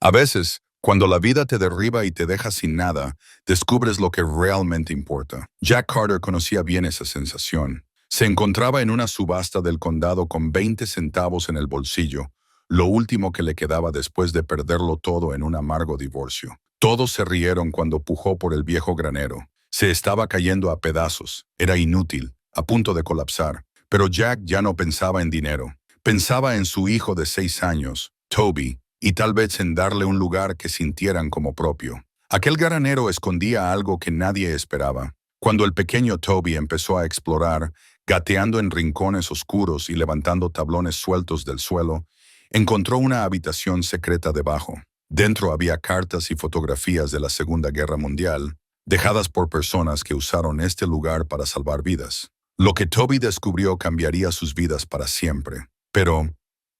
A veces, cuando la vida te derriba y te deja sin nada, descubres lo que realmente importa. Jack Carter conocía bien esa sensación. Se encontraba en una subasta del condado con 20 centavos en el bolsillo, lo último que le quedaba después de perderlo todo en un amargo divorcio. Todos se rieron cuando pujó por el viejo granero. Se estaba cayendo a pedazos. Era inútil, a punto de colapsar. Pero Jack ya no pensaba en dinero. Pensaba en su hijo de 6 años, Toby, y tal vez en darle un lugar que sintieran como propio. Aquel granero escondía algo que nadie esperaba. Cuando el pequeño Toby empezó a explorar, gateando en rincones oscuros y levantando tablones sueltos del suelo, encontró una habitación secreta debajo. Dentro había cartas y fotografías de la Segunda Guerra Mundial, dejadas por personas que usaron este lugar para salvar vidas. Lo que Toby descubrió cambiaría sus vidas para siempre. Pero,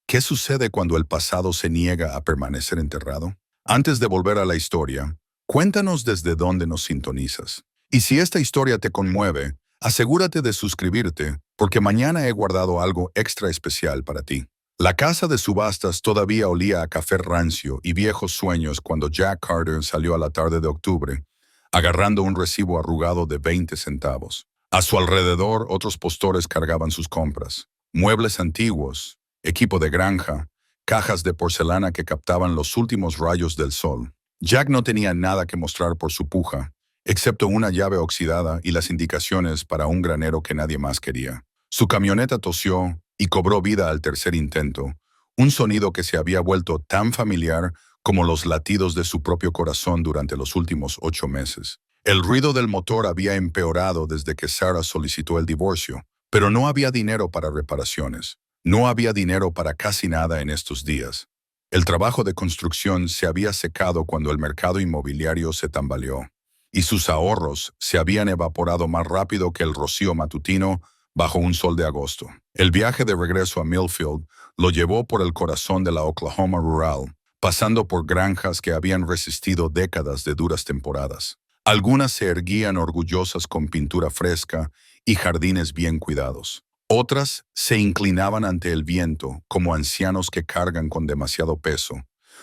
¿qué sucede cuando el pasado se niega a permanecer enterrado? Antes de volver a la historia, cuéntanos desde dónde nos sintonizas. Y si esta historia te conmueve, asegúrate de suscribirte, porque mañana he guardado algo extra especial para ti. La casa de subastas todavía olía a café rancio y viejos sueños cuando Jack Carter salió a la tarde de octubre, agarrando un recibo arrugado de 20 centavos. A su alrededor, otros postores cargaban sus compras. Muebles antiguos, equipo de granja, cajas de porcelana que captaban los últimos rayos del sol. Jack no tenía nada que mostrar por su puja, excepto una llave oxidada y las indicaciones para un granero que nadie más quería. Su camioneta tosió y cobró vida al tercer intento, un sonido que se había vuelto tan familiar como los latidos de su propio corazón durante los últimos 8 meses. El ruido del motor había empeorado desde que Sarah solicitó el divorcio, pero no había dinero para reparaciones. No había dinero para casi nada en estos días. El trabajo de construcción se había secado cuando el mercado inmobiliario se tambaleó, y sus ahorros se habían evaporado más rápido que el rocío matutino bajo un sol de agosto. El viaje de regreso a Millfield lo llevó por el corazón de la Oklahoma rural, pasando por granjas que habían resistido décadas de duras temporadas. Algunas se erguían orgullosas con pintura fresca y jardines bien cuidados. Otras se inclinaban ante el viento como ancianos que cargan con demasiado peso,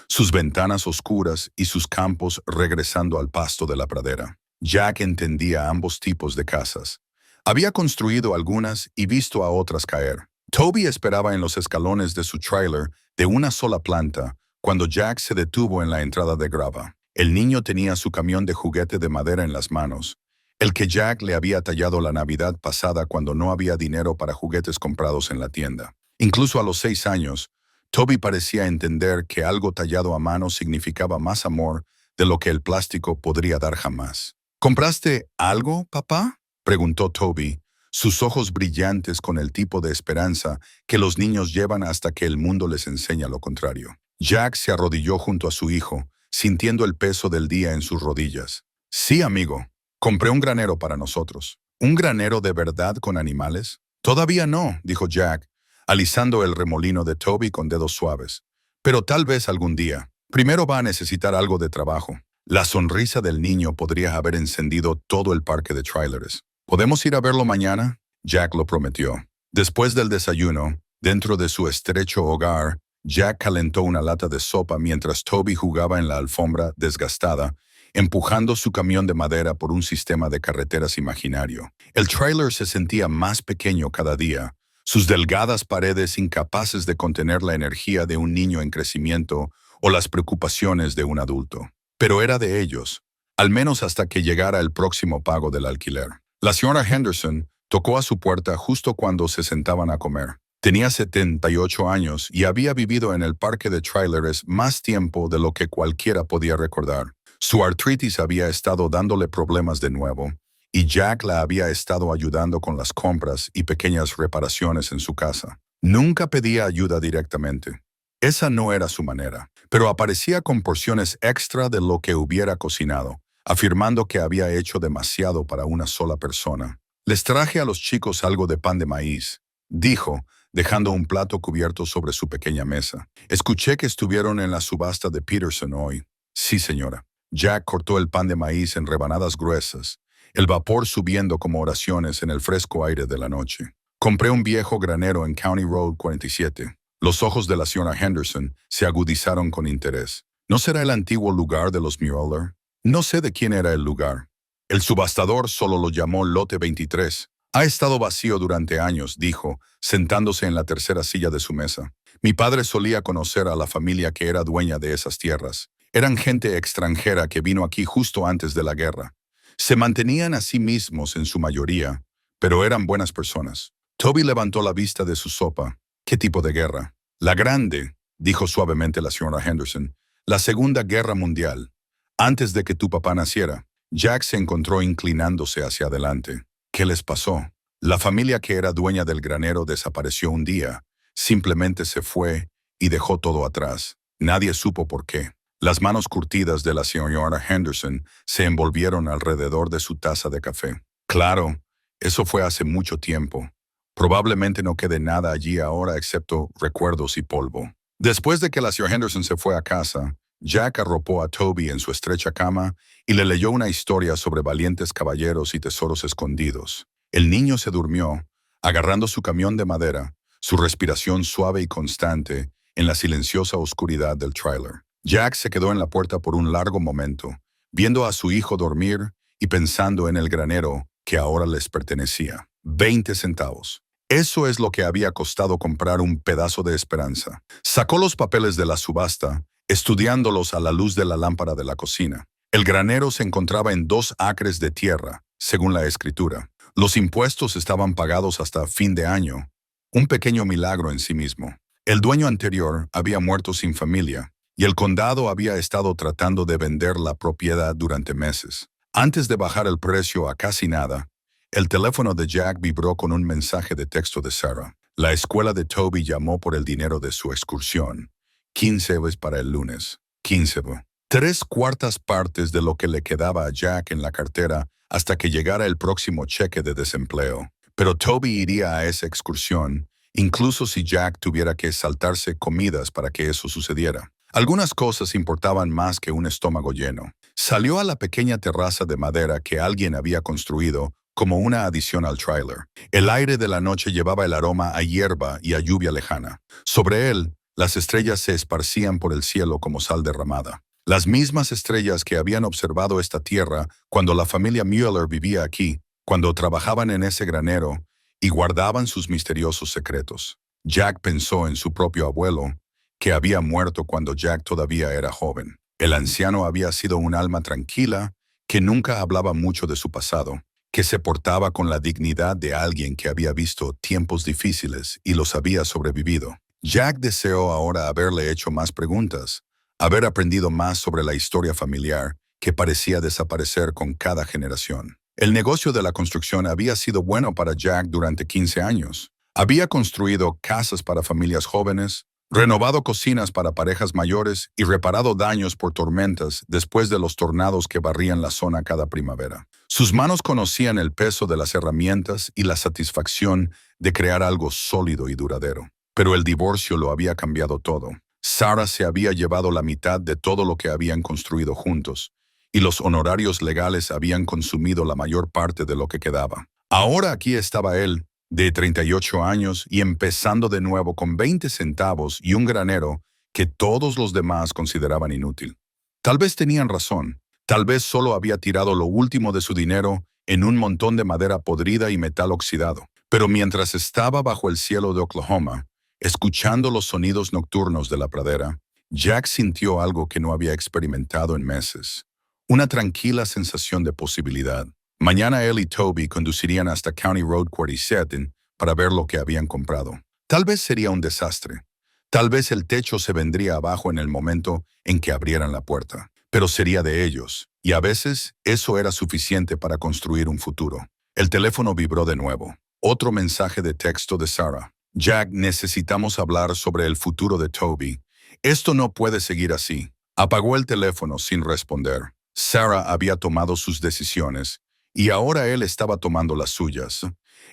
sus ventanas oscuras y sus campos regresando al pasto de la pradera. Jack entendía ambos tipos de casas. Había construido algunas y visto a otras caer. Toby esperaba en los escalones de su tráiler de una sola planta cuando Jack se detuvo en la entrada de grava. El niño tenía su camión de juguete de madera en las manos, el que Jack le había tallado la Navidad pasada cuando no había dinero para juguetes comprados en la tienda. Incluso a los 6 años, Toby parecía entender que algo tallado a mano significaba más amor de lo que el plástico podría dar jamás. ¿Compraste algo, papá?, preguntó Toby, sus ojos brillantes con el tipo de esperanza que los niños llevan hasta que el mundo les enseña lo contrario. Jack se arrodilló junto a su hijo, sintiendo el peso del día en sus rodillas. Sí, amigo, compré un granero para nosotros. ¿Un granero de verdad con animales? Todavía no, dijo Jack, alisando el remolino de Toby con dedos suaves. Pero tal vez algún día. Primero va a necesitar algo de trabajo. La sonrisa del niño podría haber encendido todo el parque de tráileres. ¿Podemos ir a verlo mañana?, Jack lo prometió. Después del desayuno, dentro de su estrecho hogar, Jack calentó una lata de sopa mientras Toby jugaba en la alfombra desgastada, empujando su camión de madera por un sistema de carreteras imaginario. El tráiler se sentía más pequeño cada día, sus delgadas paredes incapaces de contener la energía de un niño en crecimiento o las preocupaciones de un adulto. Pero era de ellos, al menos hasta que llegara el próximo pago del alquiler. La señora Henderson tocó a su puerta justo cuando se sentaban a comer. Tenía 78 años y había vivido en el parque de tráileres más tiempo de lo que cualquiera podía recordar. Su artritis había estado dándole problemas de nuevo, y Jack la había estado ayudando con las compras y pequeñas reparaciones en su casa. Nunca pedía ayuda directamente. Esa no era su manera, pero aparecía con porciones extra de lo que hubiera cocinado, afirmando que había hecho demasiado para una sola persona. Les traje a los chicos algo de pan de maíz, dijo, dejando un plato cubierto sobre su pequeña mesa. Escuché que estuvieron en la subasta de Peterson hoy. Sí, señora. Jack cortó el pan de maíz en rebanadas gruesas, el vapor subiendo como oraciones en el fresco aire de la noche. Compré un viejo granero en County Road 47. Los ojos de la señora Henderson se agudizaron con interés. ¿No será el antiguo lugar de los Mueller? No sé de quién era el lugar. El subastador solo lo llamó Lote 23. Ha estado vacío durante años, dijo, sentándose en la tercera silla de su mesa. Mi padre solía conocer a la familia que era dueña de esas tierras. Eran gente extranjera que vino aquí justo antes de la guerra. Se mantenían a sí mismos en su mayoría, pero eran buenas personas. Toby levantó la vista de su sopa. ¿Qué tipo de guerra? La grande, dijo suavemente la señora Henderson. La Segunda Guerra Mundial. Antes de que tu papá naciera. Jack se encontró inclinándose hacia adelante. ¿Qué les pasó? La familia que era dueña del granero desapareció un día. Simplemente se fue y dejó todo atrás. Nadie supo por qué. Las manos curtidas de la señora Henderson se envolvieron alrededor de su taza de café. Claro, eso fue hace mucho tiempo. Probablemente no quede nada allí ahora excepto recuerdos y polvo. Después de que la señora Henderson se fue a casa, Jack arropó a Toby en su estrecha cama y le leyó una historia sobre valientes caballeros y tesoros escondidos. El niño se durmió, agarrando su camión de madera, su respiración suave y constante en la silenciosa oscuridad del tráiler. Jack se quedó en la puerta por un largo momento, viendo a su hijo dormir y pensando en el granero que ahora les pertenecía. 20 centavos. Eso es lo que había costado comprar un pedazo de esperanza. Sacó los papeles de la subasta, estudiándolos a la luz de la lámpara de la cocina. El granero se encontraba en 2 acres de tierra, según la escritura. Los impuestos estaban pagados hasta fin de año, un pequeño milagro en sí mismo. El dueño anterior había muerto sin familia, y el condado había estado tratando de vender la propiedad durante meses. Antes de bajar el precio a casi nada, el teléfono de Jack vibró con un mensaje de texto de Sarah. La escuela de Toby llamó por el dinero de su excursión. 15 euros para el lunes. 15 euros. 3/4 partes de lo que le quedaba a Jack en la cartera hasta que llegara el próximo cheque de desempleo. Pero Toby iría a esa excursión, incluso si Jack tuviera que saltarse comidas para que eso sucediera. Algunas cosas importaban más que un estómago lleno. Salió a la pequeña terraza de madera que alguien había construido como una adición al tráiler. El aire de la noche llevaba el aroma a hierba y a lluvia lejana. Sobre él, las estrellas se esparcían por el cielo como sal derramada. Las mismas estrellas que habían observado esta tierra cuando la familia Mueller vivía aquí, cuando trabajaban en ese granero y guardaban sus misteriosos secretos. Jack pensó en su propio abuelo, que había muerto cuando Jack todavía era joven. El anciano había sido un alma tranquila, que nunca hablaba mucho de su pasado, que se portaba con la dignidad de alguien que había visto tiempos difíciles y los había sobrevivido. Jack deseó ahora haberle hecho más preguntas, haber aprendido más sobre la historia familiar que parecía desaparecer con cada generación. El negocio de la construcción había sido bueno para Jack durante 15 años. Había construido casas para familias jóvenes, renovado cocinas para parejas mayores y reparado daños por tormentas después de los tornados que barrían la zona cada primavera. Sus manos conocían el peso de las herramientas y la satisfacción de crear algo sólido y duradero. Pero el divorcio lo había cambiado todo. Sarah se había llevado la mitad de todo lo que habían construido juntos, y los honorarios legales habían consumido la mayor parte de lo que quedaba. Ahora aquí estaba él, de 38 años y empezando de nuevo con 20 centavos y un granero que todos los demás consideraban inútil. Tal vez tenían razón, tal vez solo había tirado lo último de su dinero en un montón de madera podrida y metal oxidado. Pero mientras estaba bajo el cielo de Oklahoma, escuchando los sonidos nocturnos de la pradera, Jack sintió algo que no había experimentado en meses. Una tranquila sensación de posibilidad. Mañana él y Toby conducirían hasta County Road 47 para ver lo que habían comprado. Tal vez sería un desastre. Tal vez el techo se vendría abajo en el momento en que abrieran la puerta. Pero sería de ellos, y a veces eso era suficiente para construir un futuro. El teléfono vibró de nuevo. Otro mensaje de texto de Sarah. Jack, necesitamos hablar sobre el futuro de Toby. Esto no puede seguir así. Apagó el teléfono sin responder. Sarah había tomado sus decisiones, y ahora él estaba tomando las suyas.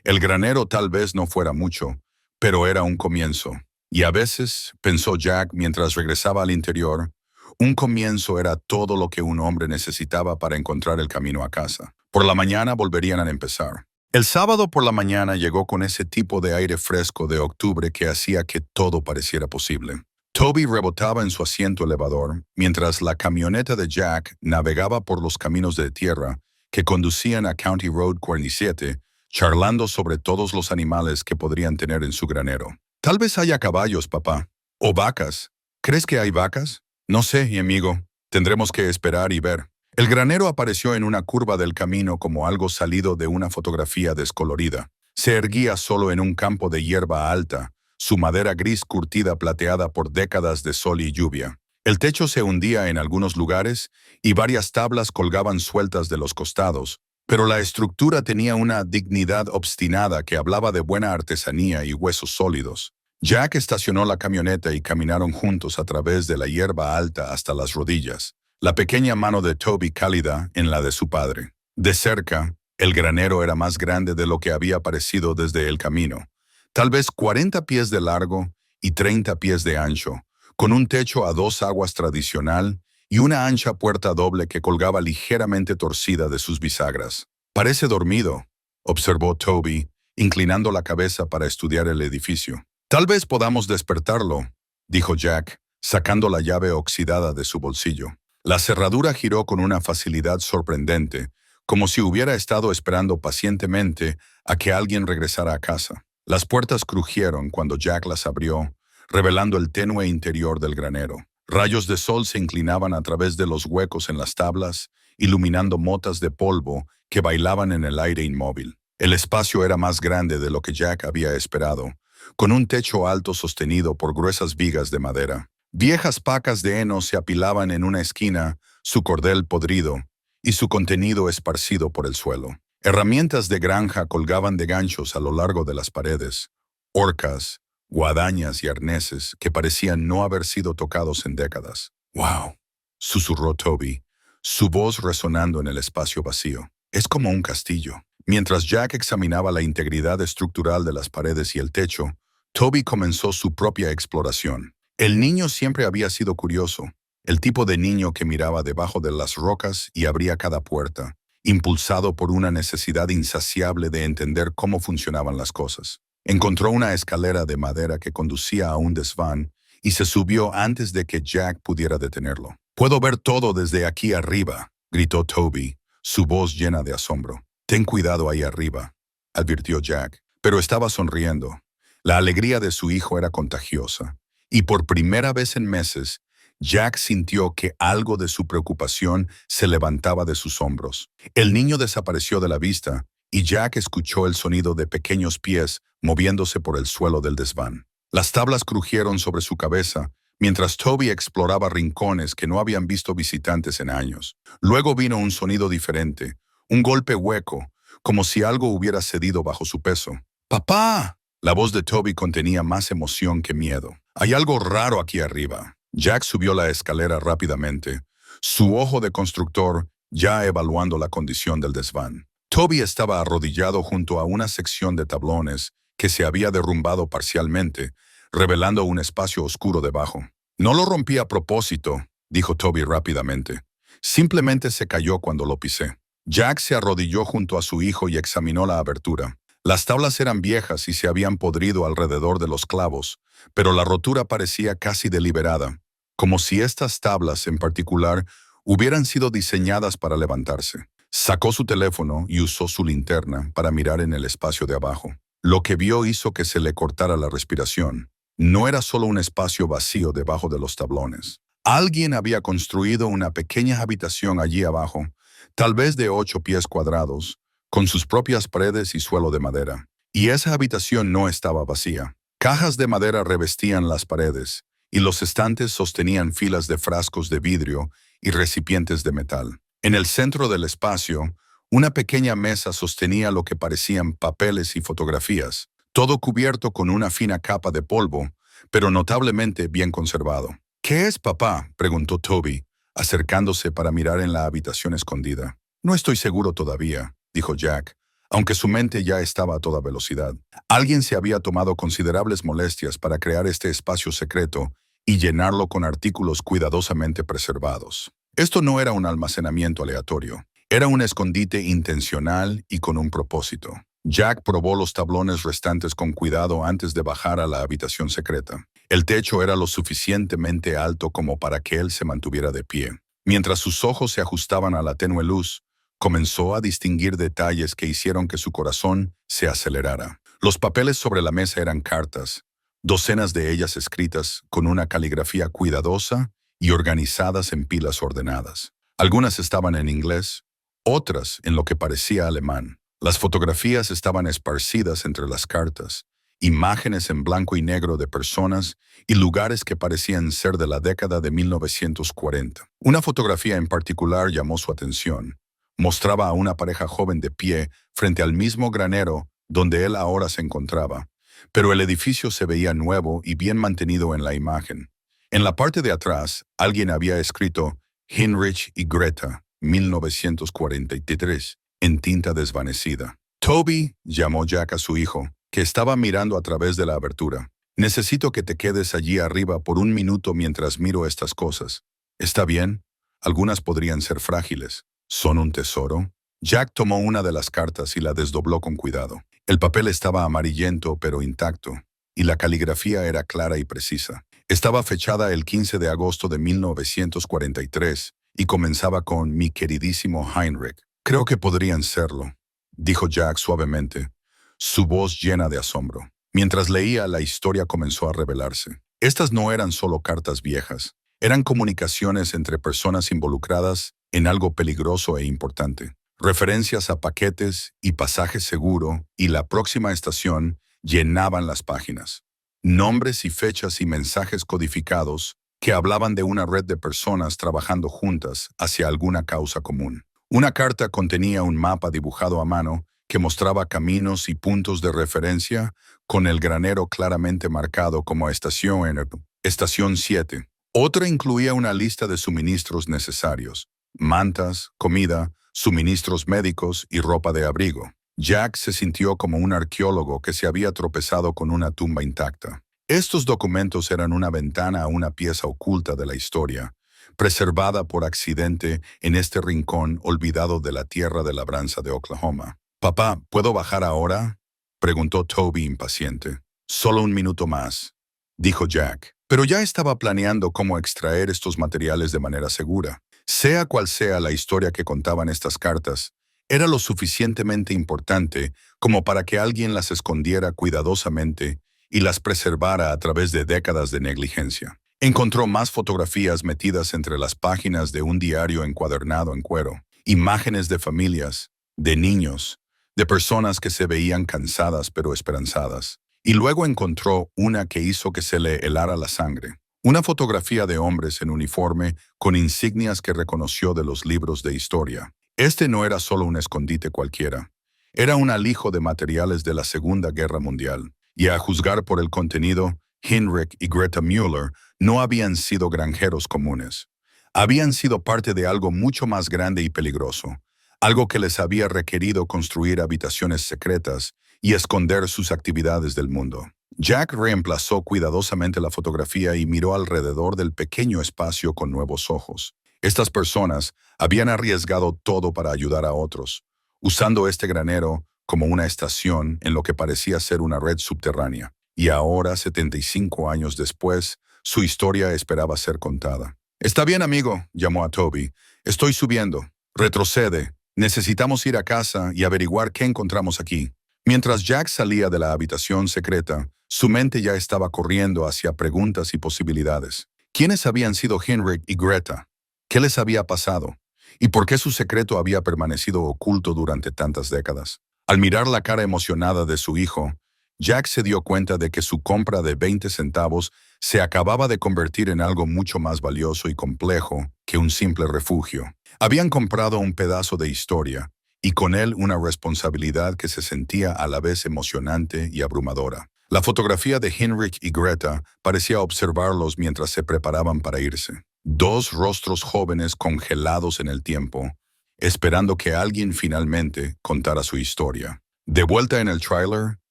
El granero tal vez no fuera mucho, pero era un comienzo. Y a veces, pensó Jack mientras regresaba al interior, un comienzo era todo lo que un hombre necesitaba para encontrar el camino a casa. Por la mañana volverían a empezar. El sábado por la mañana llegó con ese tipo de aire fresco de octubre que hacía que todo pareciera posible. Toby rebotaba en su asiento elevador mientras la camioneta de Jack navegaba por los caminos de tierra que conducían a County Road 47, charlando sobre todos los animales que podrían tener en su granero. Tal vez haya caballos, papá. O vacas. ¿Crees que hay vacas? No sé, mi amigo. Tendremos que esperar y ver. El granero apareció en una curva del camino como algo salido de una fotografía descolorida. Se erguía solo en un campo de hierba alta, su madera gris curtida plateada por décadas de sol y lluvia. El techo se hundía en algunos lugares y varias tablas colgaban sueltas de los costados, pero la estructura tenía una dignidad obstinada que hablaba de buena artesanía y huesos sólidos. Jack estacionó la camioneta y caminaron juntos a través de la hierba alta hasta las rodillas, la pequeña mano de Toby cálida en la de su padre. De cerca, el granero era más grande de lo que había parecido desde el camino, tal vez 40 pies de largo y 30 pies de ancho, con un techo a dos aguas tradicional y una ancha puerta doble que colgaba ligeramente torcida de sus bisagras. «Parece dormido», observó Toby, inclinando la cabeza para estudiar el edificio. «Tal vez podamos despertarlo», dijo Jack, sacando la llave oxidada de su bolsillo. La cerradura giró con una facilidad sorprendente, como si hubiera estado esperando pacientemente a que alguien regresara a casa. Las puertas crujieron cuando Jack las abrió, revelando el tenue interior del granero. Rayos de sol se inclinaban a través de los huecos en las tablas, iluminando motas de polvo que bailaban en el aire inmóvil. El espacio era más grande de lo que Jack había esperado, con un techo alto sostenido por gruesas vigas de madera. Viejas pacas de heno se apilaban en una esquina, su cordel podrido y su contenido esparcido por el suelo. Herramientas de granja colgaban de ganchos a lo largo de las paredes, horcas, guadañas y arneses que parecían no haber sido tocados en décadas. «¡Wow!», susurró Toby, su voz resonando en el espacio vacío. «Es como un castillo». Mientras Jack examinaba la integridad estructural de las paredes y el techo, Toby comenzó su propia exploración. El niño siempre había sido curioso, el tipo de niño que miraba debajo de las rocas y abría cada puerta, impulsado por una necesidad insaciable de entender cómo funcionaban las cosas. Encontró una escalera de madera que conducía a un desván y se subió antes de que Jack pudiera detenerlo. «Puedo ver todo desde aquí arriba», gritó Toby, su voz llena de asombro. «Ten cuidado ahí arriba», advirtió Jack, pero estaba sonriendo. La alegría de su hijo era contagiosa, y por primera vez en meses, Jack sintió que algo de su preocupación se levantaba de sus hombros. El niño desapareció de la vista, y Jack escuchó el sonido de pequeños pies moviéndose por el suelo del desván. Las tablas crujieron sobre su cabeza, mientras Toby exploraba rincones que no habían visto visitantes en años. Luego vino un sonido diferente, un golpe hueco, como si algo hubiera cedido bajo su peso. «¡Papá!». La voz de Toby contenía más emoción que miedo. «Hay algo raro aquí arriba». Jack subió la escalera rápidamente, su ojo de constructor ya evaluando la condición del desván. Toby estaba arrodillado junto a una sección de tablones que se había derrumbado parcialmente, revelando un espacio oscuro debajo. «No lo rompí a propósito», dijo Toby rápidamente. «Simplemente se cayó cuando lo pisé». Jack se arrodilló junto a su hijo y examinó la abertura. Las tablas eran viejas y se habían podrido alrededor de los clavos, pero la rotura parecía casi deliberada, como si estas tablas en particular hubieran sido diseñadas para levantarse. Sacó su teléfono y usó su linterna para mirar en el espacio de abajo. Lo que vio hizo que se le cortara la respiración. No era solo un espacio vacío debajo de los tablones. Alguien había construido una pequeña habitación allí abajo, tal vez de 8 pies cuadrados, con sus propias paredes y suelo de madera. Y esa habitación no estaba vacía. Cajas de madera revestían las paredes, y los estantes sostenían filas de frascos de vidrio y recipientes de metal. En el centro del espacio, una pequeña mesa sostenía lo que parecían papeles y fotografías, todo cubierto con una fina capa de polvo, pero notablemente bien conservado. «¿Qué es, papá?», preguntó Toby, acercándose para mirar en la habitación escondida. «No estoy seguro todavía», dijo Jack, aunque su mente ya estaba a toda velocidad. Alguien se había tomado considerables molestias para crear este espacio secreto y llenarlo con artículos cuidadosamente preservados. Esto no era un almacenamiento aleatorio. Era un escondite intencional y con un propósito. Jack probó los tablones restantes con cuidado antes de bajar a la habitación secreta. El techo era lo suficientemente alto como para que él se mantuviera de pie. Mientras sus ojos se ajustaban a la tenue luz, comenzó a distinguir detalles que hicieron que su corazón se acelerara. Los papeles sobre la mesa eran cartas, docenas de ellas escritas con una caligrafía cuidadosa y organizadas en pilas ordenadas. Algunas estaban en inglés, otras en lo que parecía alemán. Las fotografías estaban esparcidas entre las cartas, imágenes en blanco y negro de personas y lugares que parecían ser de la década de 1940. Una fotografía en particular llamó su atención. Mostraba a una pareja joven de pie frente al mismo granero donde él ahora se encontraba, pero el edificio se veía nuevo y bien mantenido en la imagen. En la parte de atrás, alguien había escrito Heinrich y Greta, 1943, en tinta desvanecida. Toby, llamó Jack a su hijo, que estaba mirando a través de la abertura. Necesito que te quedes allí arriba por un minuto mientras miro estas cosas. ¿Está bien? Algunas podrían ser frágiles. ¿Son un tesoro? Jack tomó una de las cartas y la desdobló con cuidado. El papel estaba amarillento pero intacto, y la caligrafía era clara y precisa. Estaba fechada el 15 de agosto de 1943 y comenzaba con mi queridísimo Heinrich. Creo que podrían serlo, dijo Jack suavemente, su voz llena de asombro. Mientras leía, la historia comenzó a revelarse. Estas no eran solo cartas viejas, eran comunicaciones entre personas involucradas en algo peligroso e importante. Referencias a paquetes y pasaje seguro y la próxima estación llenaban las páginas. Nombres y fechas y mensajes codificados que hablaban de una red de personas trabajando juntas hacia alguna causa común. Una carta contenía un mapa dibujado a mano que mostraba caminos y puntos de referencia con el granero claramente marcado como Estación 7. Otra incluía una lista de suministros necesarios, mantas, comida, suministros médicos y ropa de abrigo. Jack se sintió como un arqueólogo que se había tropezado con una tumba intacta. Estos documentos eran una ventana a una pieza oculta de la historia, preservada por accidente en este rincón olvidado de la tierra de labranza de Oklahoma. «Papá, ¿puedo bajar ahora?», preguntó Toby impaciente. «Solo un minuto más», dijo Jack, pero ya estaba planeando cómo extraer estos materiales de manera segura. Sea cual sea la historia que contaban estas cartas, era lo suficientemente importante como para que alguien las escondiera cuidadosamente y las preservara a través de décadas de negligencia. Encontró más fotografías metidas entre las páginas de un diario encuadernado en cuero, imágenes de familias, de niños, de personas que se veían cansadas pero esperanzadas. Y luego encontró una que hizo que se le helara la sangre. Una fotografía de hombres en uniforme con insignias que reconoció de los libros de historia. Este no era solo un escondite cualquiera. Era un alijo de materiales de la Segunda Guerra Mundial. Y a juzgar por el contenido, Heinrich y Greta Müller no habían sido granjeros comunes. Habían sido parte de algo mucho más grande y peligroso. Algo que les había requerido construir habitaciones secretas y esconder sus actividades del mundo. Jack reemplazó cuidadosamente la fotografía y miró alrededor del pequeño espacio con nuevos ojos. Estas personas habían arriesgado todo para ayudar a otros, usando este granero como una estación en lo que parecía ser una red subterránea. Y ahora, 75 años después, su historia esperaba ser contada. «Está bien, amigo», llamó a Toby. «Estoy subiendo. Retrocede. Necesitamos ir a casa y averiguar qué encontramos aquí». Mientras Jack salía de la habitación secreta, su mente ya estaba corriendo hacia preguntas y posibilidades. ¿Quiénes habían sido Heinrich y Greta? ¿Qué les había pasado? ¿Y por qué su secreto había permanecido oculto durante tantas décadas? Al mirar la cara emocionada de su hijo, Jack se dio cuenta de que su compra de 20 centavos se acababa de convertir en algo mucho más valioso y complejo que un simple refugio. Habían comprado un pedazo de historia, y con él una responsabilidad que se sentía a la vez emocionante y abrumadora. La fotografía de Heinrich y Greta parecía observarlos mientras se preparaban para irse. Dos rostros jóvenes congelados en el tiempo, esperando que alguien finalmente contara su historia. De vuelta en el tráiler,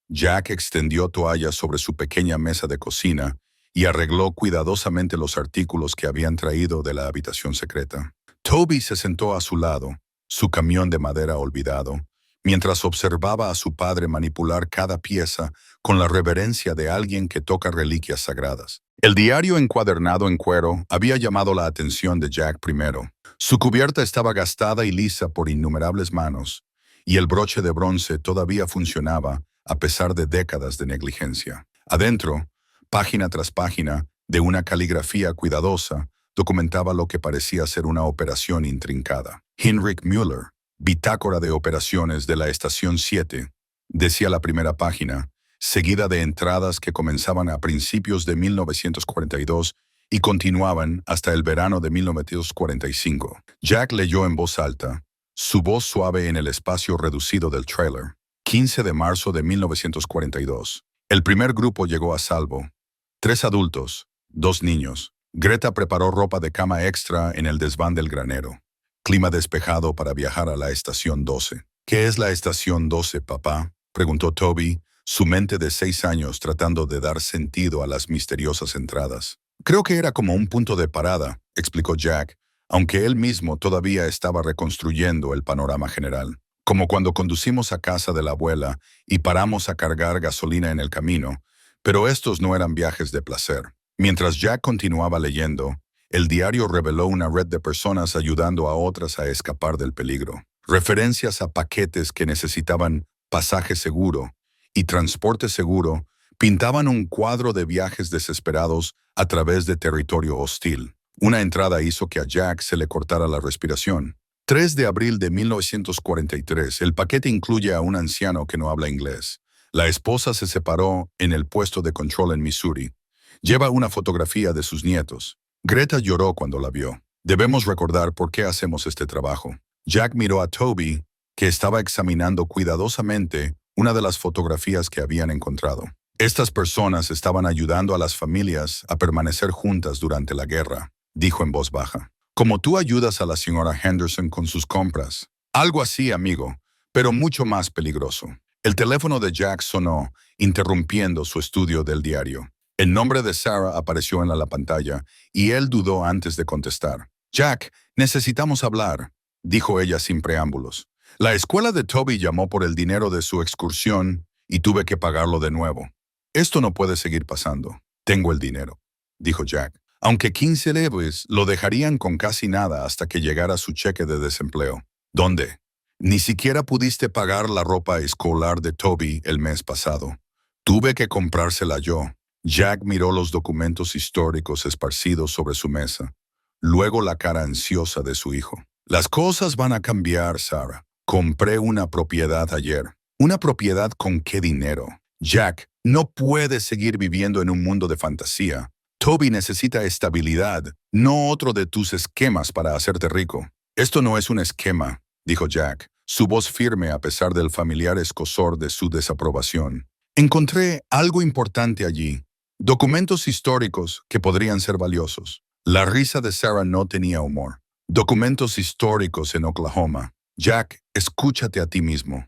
Jack extendió toallas sobre su pequeña mesa de cocina y arregló cuidadosamente los artículos que habían traído de la habitación secreta. Toby se sentó a su lado, su camión de madera olvidado, mientras observaba a su padre manipular cada pieza con la reverencia de alguien que toca reliquias sagradas. El diario encuadernado en cuero había llamado la atención de Jack primero. Su cubierta estaba gastada y lisa por innumerables manos, y el broche de bronce todavía funcionaba a pesar de décadas de negligencia. Adentro, página tras página, de una caligrafía cuidadosa, documentaba lo que parecía ser una operación intrincada. Heinrich Müller, bitácora de operaciones de la Estación 7, decía la primera página, seguida de entradas que comenzaban a principios de 1942 y continuaban hasta el verano de 1945. Jack leyó en voz alta, su voz suave en el espacio reducido del trailer. 15 de marzo de 1942. El primer grupo llegó a salvo. 3 adultos, 2 niños. Greta preparó ropa de cama extra en el desván del granero. Clima despejado para viajar a la Estación 12. ¿Qué es la Estación 12, papá?, preguntó Toby, su mente de 6 años tratando de dar sentido a las misteriosas entradas. Creo que era como un punto de parada, explicó Jack, aunque él mismo todavía estaba reconstruyendo el panorama general. Como cuando conducimos a casa de la abuela y paramos a cargar gasolina en el camino, pero estos no eran viajes de placer. Mientras Jack continuaba leyendo, el diario reveló una red de personas ayudando a otras a escapar del peligro. Referencias a paquetes que necesitaban pasaje seguro y transporte seguro pintaban un cuadro de viajes desesperados a través de territorio hostil. Una entrada hizo que a Jack se le cortara la respiración. 3 de abril de 1943, el paquete incluye a un anciano que no habla inglés. La esposa se separó en el puesto de control en Missouri. Lleva una fotografía de sus nietos. Greta lloró cuando la vio. Debemos recordar por qué hacemos este trabajo. Jack miró a Toby, que estaba examinando cuidadosamente una de las fotografías que habían encontrado. Estas personas estaban ayudando a las familias a permanecer juntas durante la guerra, dijo en voz baja. Como tú ayudas a la señora Henderson con sus compras. Algo así, amigo, pero mucho más peligroso. El teléfono de Jack sonó, interrumpiendo su estudio del diario. El nombre de Sarah apareció en la pantalla y él dudó antes de contestar. Jack, necesitamos hablar, dijo ella sin preámbulos. La escuela de Toby llamó por el dinero de su excursión y tuve que pagarlo de nuevo. Esto no puede seguir pasando. Tengo el dinero, dijo Jack. Aunque 15 leves lo dejarían con casi nada hasta que llegara su cheque de desempleo. ¿Dónde? Ni siquiera pudiste pagar la ropa escolar de Toby el mes pasado. Tuve que comprársela yo. Jack miró los documentos históricos esparcidos sobre su mesa, luego la cara ansiosa de su hijo. Las cosas van a cambiar, Sarah. Compré una propiedad ayer. ¿Una propiedad con qué dinero? Jack, no puedes seguir viviendo en un mundo de fantasía. Toby necesita estabilidad, no otro de tus esquemas para hacerte rico. Esto no es un esquema, dijo Jack, su voz firme a pesar del familiar escozor de su desaprobación. Encontré algo importante allí. Documentos históricos que podrían ser valiosos. La risa de Sarah no tenía humor. Documentos históricos en Oklahoma. Jack, escúchate a ti mismo.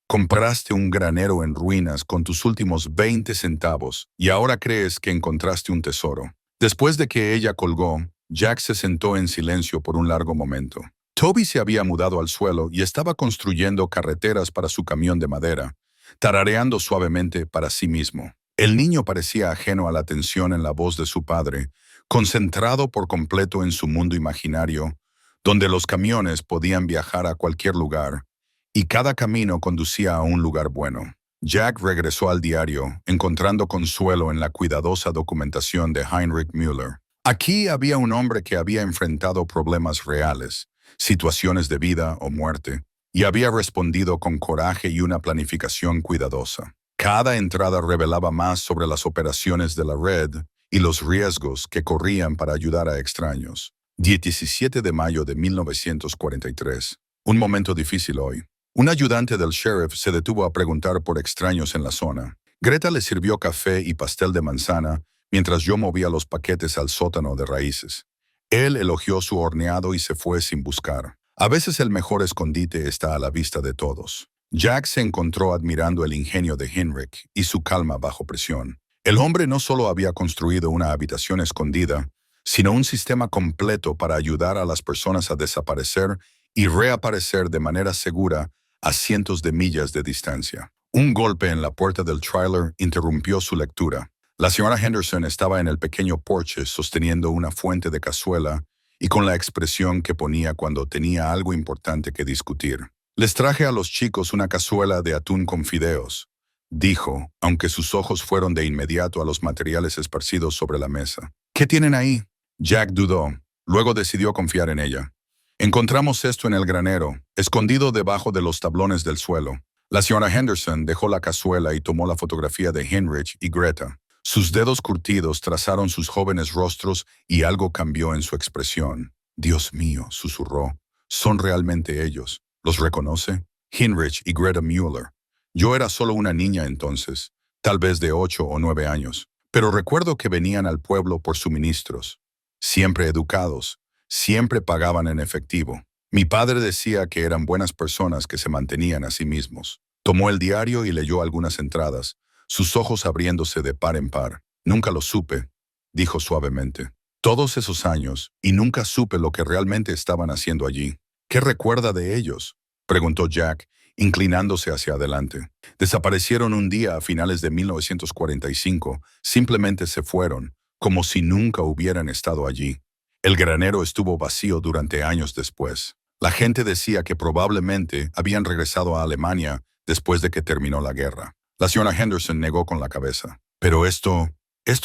Compraste un granero en ruinas con tus últimos 20 centavos y ahora crees que encontraste un tesoro. Después de que ella colgó, Jack se sentó en silencio por un largo momento. Toby se había mudado al suelo y estaba construyendo carreteras para su camión de madera, tarareando suavemente para sí mismo. El niño parecía ajeno a la tensión en la voz de su padre, concentrado por completo en su mundo imaginario, donde los camiones podían viajar a cualquier lugar, y cada camino conducía a un lugar bueno. Jack regresó al diario, encontrando consuelo en la cuidadosa documentación de Heinrich Müller. Aquí había un hombre que había enfrentado problemas reales, situaciones de vida o muerte, y había respondido con coraje y una planificación cuidadosa. Cada entrada revelaba más sobre las operaciones de la red y los riesgos que corrían para ayudar a extraños. 17 de mayo de 1943. Un momento difícil hoy. Un ayudante del sheriff se detuvo a preguntar por extraños en la zona. Greta le sirvió café y pastel de manzana mientras yo movía los paquetes al sótano de raíces. Él elogió su horneado y se fue sin buscar. A veces el mejor escondite está a la vista de todos. Jack se encontró admirando el ingenio de Heinrich y su calma bajo presión. El hombre no solo había construido una habitación escondida, sino un sistema completo para ayudar a las personas a desaparecer y reaparecer de manera segura a cientos de millas de distancia. Un golpe en la puerta del tráiler interrumpió su lectura. La señora Henderson estaba en el pequeño porche sosteniendo una fuente de cazuela y con la expresión que ponía cuando tenía algo importante que discutir. «Les traje a los chicos una cazuela de atún con fideos», dijo, aunque sus ojos fueron de inmediato a los materiales esparcidos sobre la mesa. «¿Qué tienen ahí?» Jack dudó. Luego decidió confiar en ella. «Encontramos esto en el granero, escondido debajo de los tablones del suelo». La señora Henderson dejó la cazuela y tomó la fotografía de Heinrich y Greta. Sus dedos curtidos trazaron sus jóvenes rostros y algo cambió en su expresión. «Dios mío», susurró, «son realmente ellos. ¿Los reconoce?» Heinrich y Greta Müller. Yo era solo una niña entonces, tal vez de 8 o 9 años, pero recuerdo que venían al pueblo por suministros. Siempre educados, siempre pagaban en efectivo. Mi padre decía que eran buenas personas que se mantenían a sí mismos. Tomó el diario y leyó algunas entradas, sus ojos abriéndose de par en par. «Nunca lo supe», dijo suavemente. «Todos esos años, y nunca supe lo que realmente estaban haciendo allí». «¿Qué recuerda de ellos?», preguntó Jack, inclinándose hacia adelante. «Desaparecieron un día a finales de 1945, simplemente se fueron, como si nunca hubieran estado allí. El granero estuvo vacío durante años después. La gente decía que probablemente habían regresado a Alemania después de que terminó la guerra». La señora Henderson negó con la cabeza. «Pero esto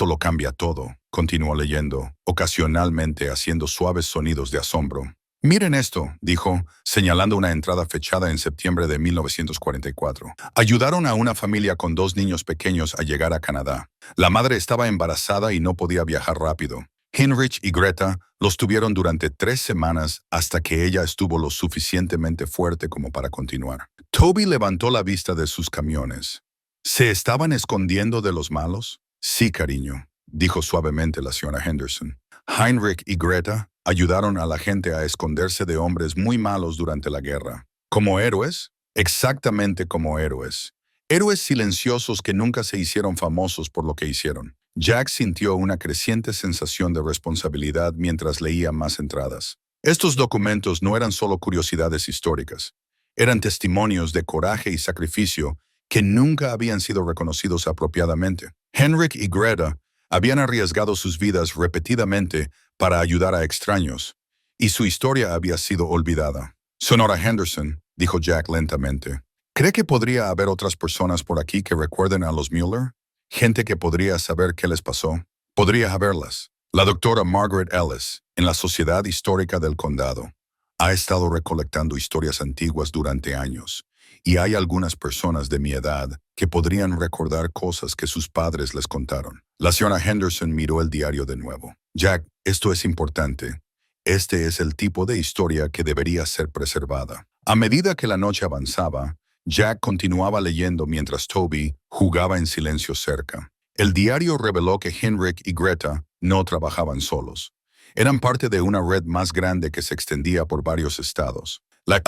lo cambia todo», continuó leyendo, ocasionalmente haciendo suaves sonidos de asombro. «Miren esto», dijo, señalando una entrada fechada en septiembre de 1944. «Ayudaron a una familia con 2 niños pequeños a llegar a Canadá. La madre estaba embarazada y no podía viajar rápido. Heinrich y Greta los tuvieron durante 3 semanas hasta que ella estuvo lo suficientemente fuerte como para continuar». Toby levantó la vista de sus camiones. «¿Se estaban escondiendo de los malos?» «Sí, cariño», dijo suavemente la señora Henderson. «Heinrich y Greta ayudaron a la gente a esconderse de hombres muy malos durante la guerra. ¿Como héroes? Exactamente como héroes. Héroes silenciosos que nunca se hicieron famosos por lo que hicieron». Jack sintió una creciente sensación de responsabilidad mientras leía más entradas. Estos documentos no eran solo curiosidades históricas. Eran testimonios de coraje y sacrificio que nunca habían sido reconocidos apropiadamente. Heinrich y Greta habían arriesgado sus vidas repetidamente para ayudar a extraños, y su historia había sido olvidada. «Señora Henderson», dijo Jack lentamente, «¿cree que podría haber otras personas por aquí que recuerden a los Müller? Gente que podría saber qué les pasó. Podría haberlas. La doctora Margaret Ellis, en la Sociedad Histórica del Condado, ha estado recolectando historias antiguas durante años, y hay algunas personas de mi edad que podrían recordar cosas que sus padres les contaron». La señora Henderson miró el diario de nuevo. «Jack, esto es importante. Este es el tipo de historia que debería ser preservada». A medida que la noche avanzaba, Jack continuaba leyendo mientras Toby jugaba en silencio cerca. El diario reveló que Heinrich y Greta no trabajaban solos. Eran parte de una red más grande que se extendía por varios estados. La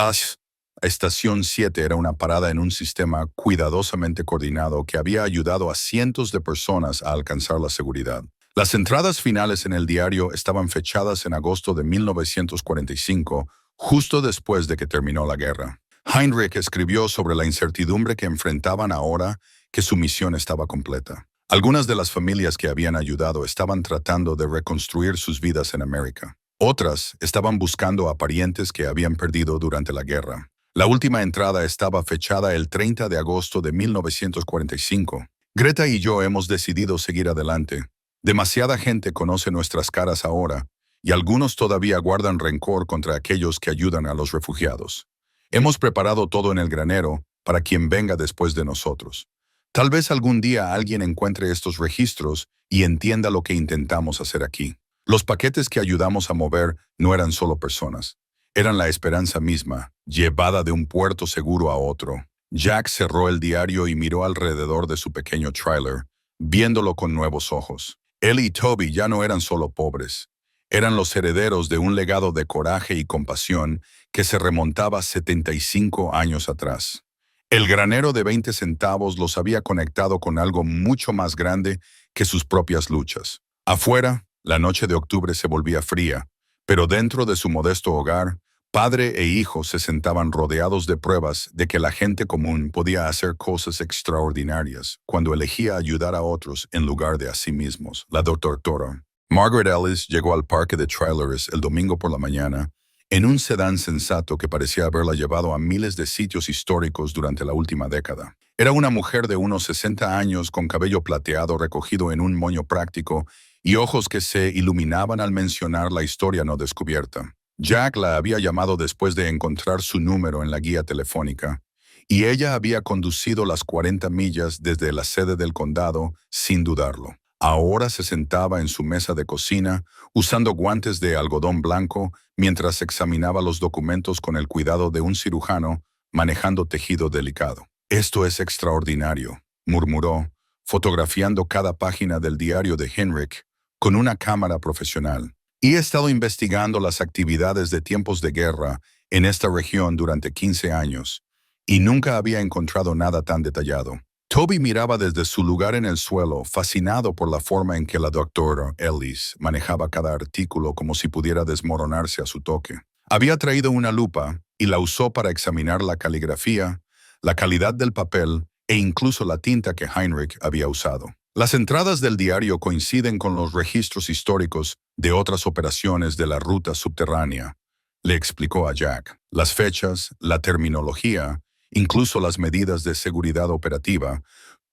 Estación 7 era una parada en un sistema cuidadosamente coordinado que había ayudado a cientos de personas a alcanzar la seguridad. Las entradas finales en el diario estaban fechadas en agosto de 1945, justo después de que terminó la guerra. Heinrich escribió sobre la incertidumbre que enfrentaban ahora que su misión estaba completa. Algunas de las familias que habían ayudado estaban tratando de reconstruir sus vidas en América. Otras estaban buscando a parientes que habían perdido durante la guerra. La última entrada estaba fechada el 30 de agosto de 1945. «Greta y yo hemos decidido seguir adelante. Demasiada gente conoce nuestras caras ahora, y algunos todavía guardan rencor contra aquellos que ayudan a los refugiados. Hemos preparado todo en el granero para quien venga después de nosotros. Tal vez algún día alguien encuentre estos registros y entienda lo que intentamos hacer aquí. Los paquetes que ayudamos a mover no eran solo personas. Eran la esperanza misma, llevada de un puerto seguro a otro». Jack cerró el diario y miró alrededor de su pequeño tráiler, viéndolo con nuevos ojos. Él y Toby ya no eran solo pobres. Eran los herederos de un legado de coraje y compasión que se remontaba 75 años atrás. El granero de 20 centavos los había conectado con algo mucho más grande que sus propias luchas. Afuera, la noche de octubre se volvía fría, pero dentro de su modesto hogar, Padre e hijo se sentaban rodeados de pruebas de que la gente común podía hacer cosas extraordinarias cuando elegía ayudar a otros en lugar de a sí mismos. La doctora Margaret Ellis llegó al parque de trailers el domingo por la mañana en un sedán sensato que parecía haberla llevado a miles de sitios históricos durante la última década. Era una mujer de unos 60 años con cabello plateado recogido en un moño práctico y ojos que se iluminaban al mencionar la historia no descubierta. Jack la había llamado después de encontrar su número en la guía telefónica, y ella había conducido las 40 millas desde la sede del condado sin dudarlo. Ahora se sentaba en su mesa de cocina, usando guantes de algodón blanco, mientras examinaba los documentos con el cuidado de un cirujano manejando tejido delicado. «Esto es extraordinario», murmuró, fotografiando cada página del diario de Henrik con una cámara profesional. «Y he estado investigando las actividades de tiempos de guerra en esta región durante 15 años, y nunca había encontrado nada tan detallado». Toby miraba desde su lugar en el suelo, fascinado por la forma en que la doctora Ellis manejaba cada artículo como si pudiera desmoronarse a su toque. Había traído una lupa y la usó para examinar la caligrafía, la calidad del papel e incluso la tinta que Heinrich había usado. Las entradas del diario coinciden con los registros históricos de otras operaciones de la ruta subterránea, le explicó a Jack. Las fechas, la terminología, incluso las medidas de seguridad operativa,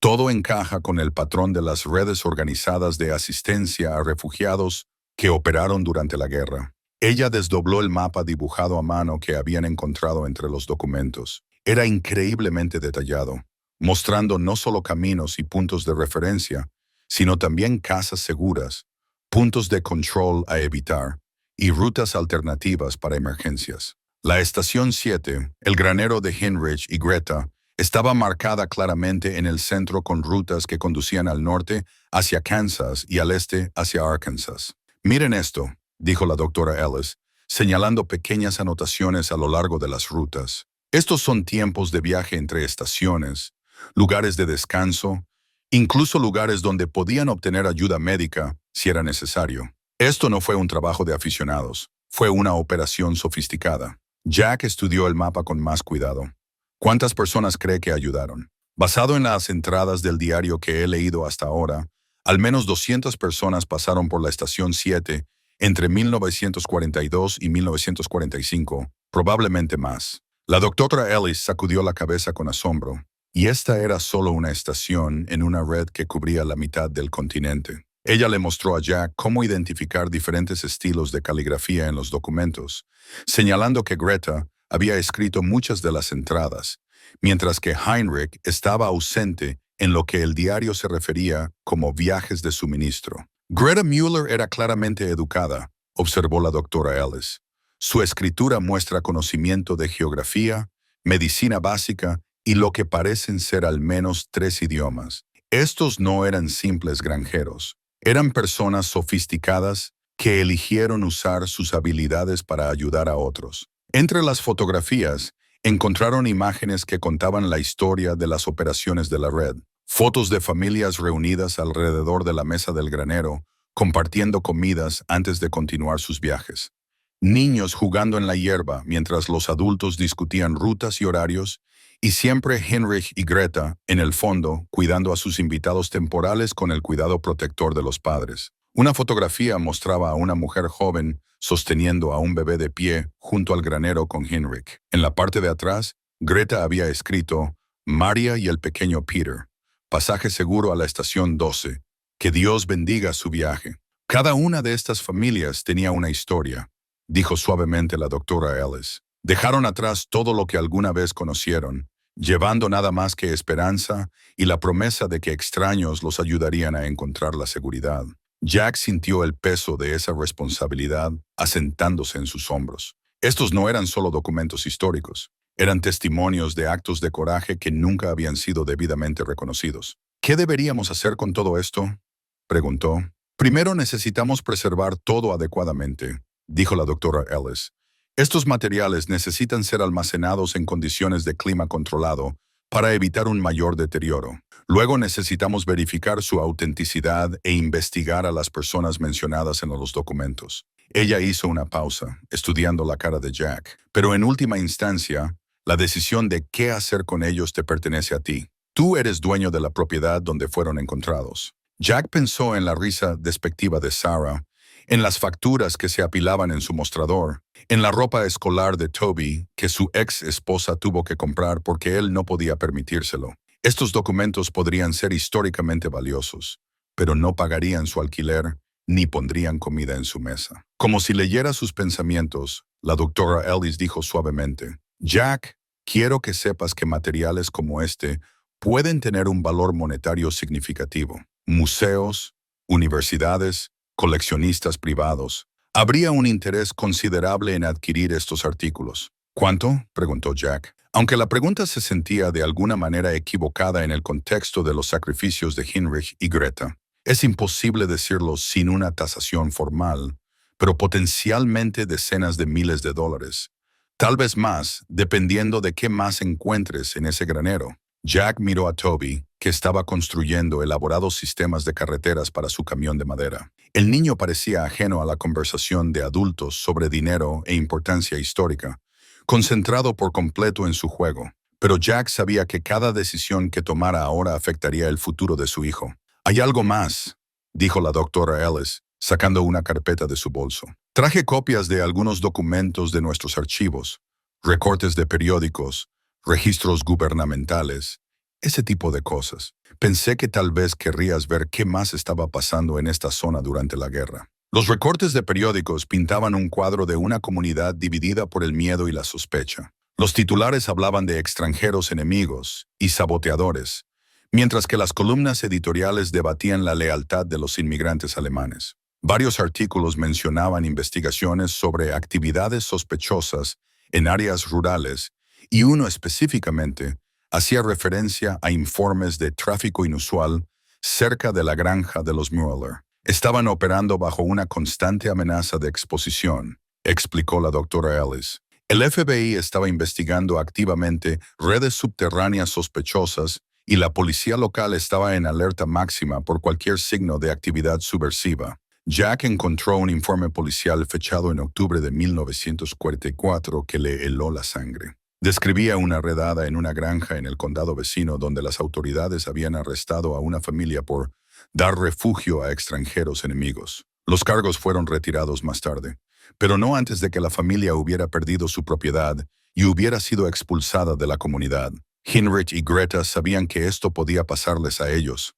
todo encaja con el patrón de las redes organizadas de asistencia a refugiados que operaron durante la guerra. Ella desdobló el mapa dibujado a mano que habían encontrado entre los documentos. Era increíblemente detallado, mostrando no solo caminos y puntos de referencia, sino también casas seguras, puntos de control a evitar y rutas alternativas para emergencias. La estación 7, el granero de Heinrich y Greta, estaba marcada claramente en el centro con rutas que conducían al norte hacia Kansas y al este hacia Arkansas. «Miren esto», dijo la doctora Ellis, señalando pequeñas anotaciones a lo largo de las rutas. «Estos son tiempos de viaje entre estaciones, lugares de descanso, incluso lugares donde podían obtener ayuda médica si era necesario. Esto no fue un trabajo de aficionados, fue una operación sofisticada». Jack estudió el mapa con más cuidado. ¿Cuántas personas cree que ayudaron? Basado en las entradas del diario que he leído hasta ahora, al menos 200 personas pasaron por la estación 7 entre 1942 y 1945, probablemente más. La doctora Ellis sacudió la cabeza con asombro, y esta era solo una estación en una red que cubría la mitad del continente. Ella le mostró a Jack cómo identificar diferentes estilos de caligrafía en los documentos, señalando que Greta había escrito muchas de las entradas, mientras que Heinrich estaba ausente en lo que el diario se refería como viajes de suministro. «Greta Mueller era claramente educada», observó la doctora Ellis. «Su escritura muestra conocimiento de geografía, medicina básica y lo que parecen ser al menos 3 idiomas. Estos no eran simples granjeros. Eran personas sofisticadas que eligieron usar sus habilidades para ayudar a otros». Entre las fotografías, encontraron imágenes que contaban la historia de las operaciones de la red. Fotos de familias reunidas alrededor de la mesa del granero, compartiendo comidas antes de continuar sus viajes. Niños jugando en la hierba mientras los adultos discutían rutas y horarios, y siempre Heinrich y Greta, en el fondo, cuidando a sus invitados temporales con el cuidado protector de los padres. Una fotografía mostraba a una mujer joven sosteniendo a un bebé de pie junto al granero con Heinrich. En la parte de atrás, Greta había escrito «Maria y el pequeño Peter, pasaje seguro a la estación 12, que Dios bendiga su viaje». Cada una de estas familias tenía una historia, dijo suavemente la doctora Ellis. Dejaron atrás todo lo que alguna vez conocieron, llevando nada más que esperanza y la promesa de que extraños los ayudarían a encontrar la seguridad. Jack sintió el peso de esa responsabilidad asentándose en sus hombros. Estos no eran solo documentos históricos, eran testimonios de actos de coraje que nunca habían sido debidamente reconocidos. «¿Qué deberíamos hacer con todo esto?», preguntó. «Primero necesitamos preservar todo adecuadamente», dijo la doctora Ellis. «Estos materiales necesitan ser almacenados en condiciones de clima controlado para evitar un mayor deterioro. Luego necesitamos verificar su autenticidad e investigar a las personas mencionadas en los documentos. Ella hizo una pausa, estudiando la cara de Jack. Pero en última instancia, la decisión de qué hacer con ellos te pertenece a ti. Tú eres dueño de la propiedad donde fueron encontrados. Jack pensó en la risa despectiva de Sarah, en las facturas que se apilaban en su mostrador, en la ropa escolar de Toby que su ex esposa tuvo que comprar porque él no podía permitírselo. Estos documentos podrían ser históricamente valiosos, pero no pagarían su alquiler ni pondrían comida en su mesa. Como si leyera sus pensamientos, la doctora Ellis dijo suavemente, Jack, quiero que sepas que materiales como este pueden tener un valor monetario significativo. Museos, universidades, coleccionistas privados. Habría un interés considerable en adquirir estos artículos. ¿Cuánto?, preguntó Jack. Aunque la pregunta se sentía de alguna manera equivocada en el contexto de los sacrificios de Heinrich y Greta, es imposible decirlo sin una tasación formal, pero potencialmente decenas de miles de dólares. Tal vez más, dependiendo de qué más encuentres en ese granero. Jack miró a Toby, que estaba construyendo elaborados sistemas de carreteras para su camión de madera. El niño parecía ajeno a la conversación de adultos sobre dinero e importancia histórica, concentrado por completo en su juego. Pero Jack sabía que cada decisión que tomara ahora afectaría el futuro de su hijo. «Hay algo más», dijo la doctora Ellis, sacando una carpeta de su bolso. «Traje copias de algunos documentos de nuestros archivos, recortes de periódicos, registros gubernamentales, ese tipo de cosas. Pensé que tal vez querrías ver qué más estaba pasando en esta zona durante la guerra». Los recortes de periódicos pintaban un cuadro de una comunidad dividida por el miedo y la sospecha. Los titulares hablaban de extranjeros enemigos y saboteadores, mientras que las columnas editoriales debatían la lealtad de los inmigrantes alemanes. Varios artículos mencionaban investigaciones sobre actividades sospechosas en áreas rurales y uno específicamente hacía referencia a informes de tráfico inusual cerca de la granja de los Mueller. Estaban operando bajo una constante amenaza de exposición, explicó la doctora Ellis. El FBI estaba investigando activamente redes subterráneas sospechosas y la policía local estaba en alerta máxima por cualquier signo de actividad subversiva. Jack encontró un informe policial fechado en octubre de 1944 que le heló la sangre. Describía una redada en una granja en el condado vecino donde las autoridades habían arrestado a una familia por dar refugio a extranjeros enemigos. Los cargos fueron retirados más tarde, pero no antes de que la familia hubiera perdido su propiedad y hubiera sido expulsada de la comunidad. Heinrich y Greta sabían que esto podía pasarles a ellos,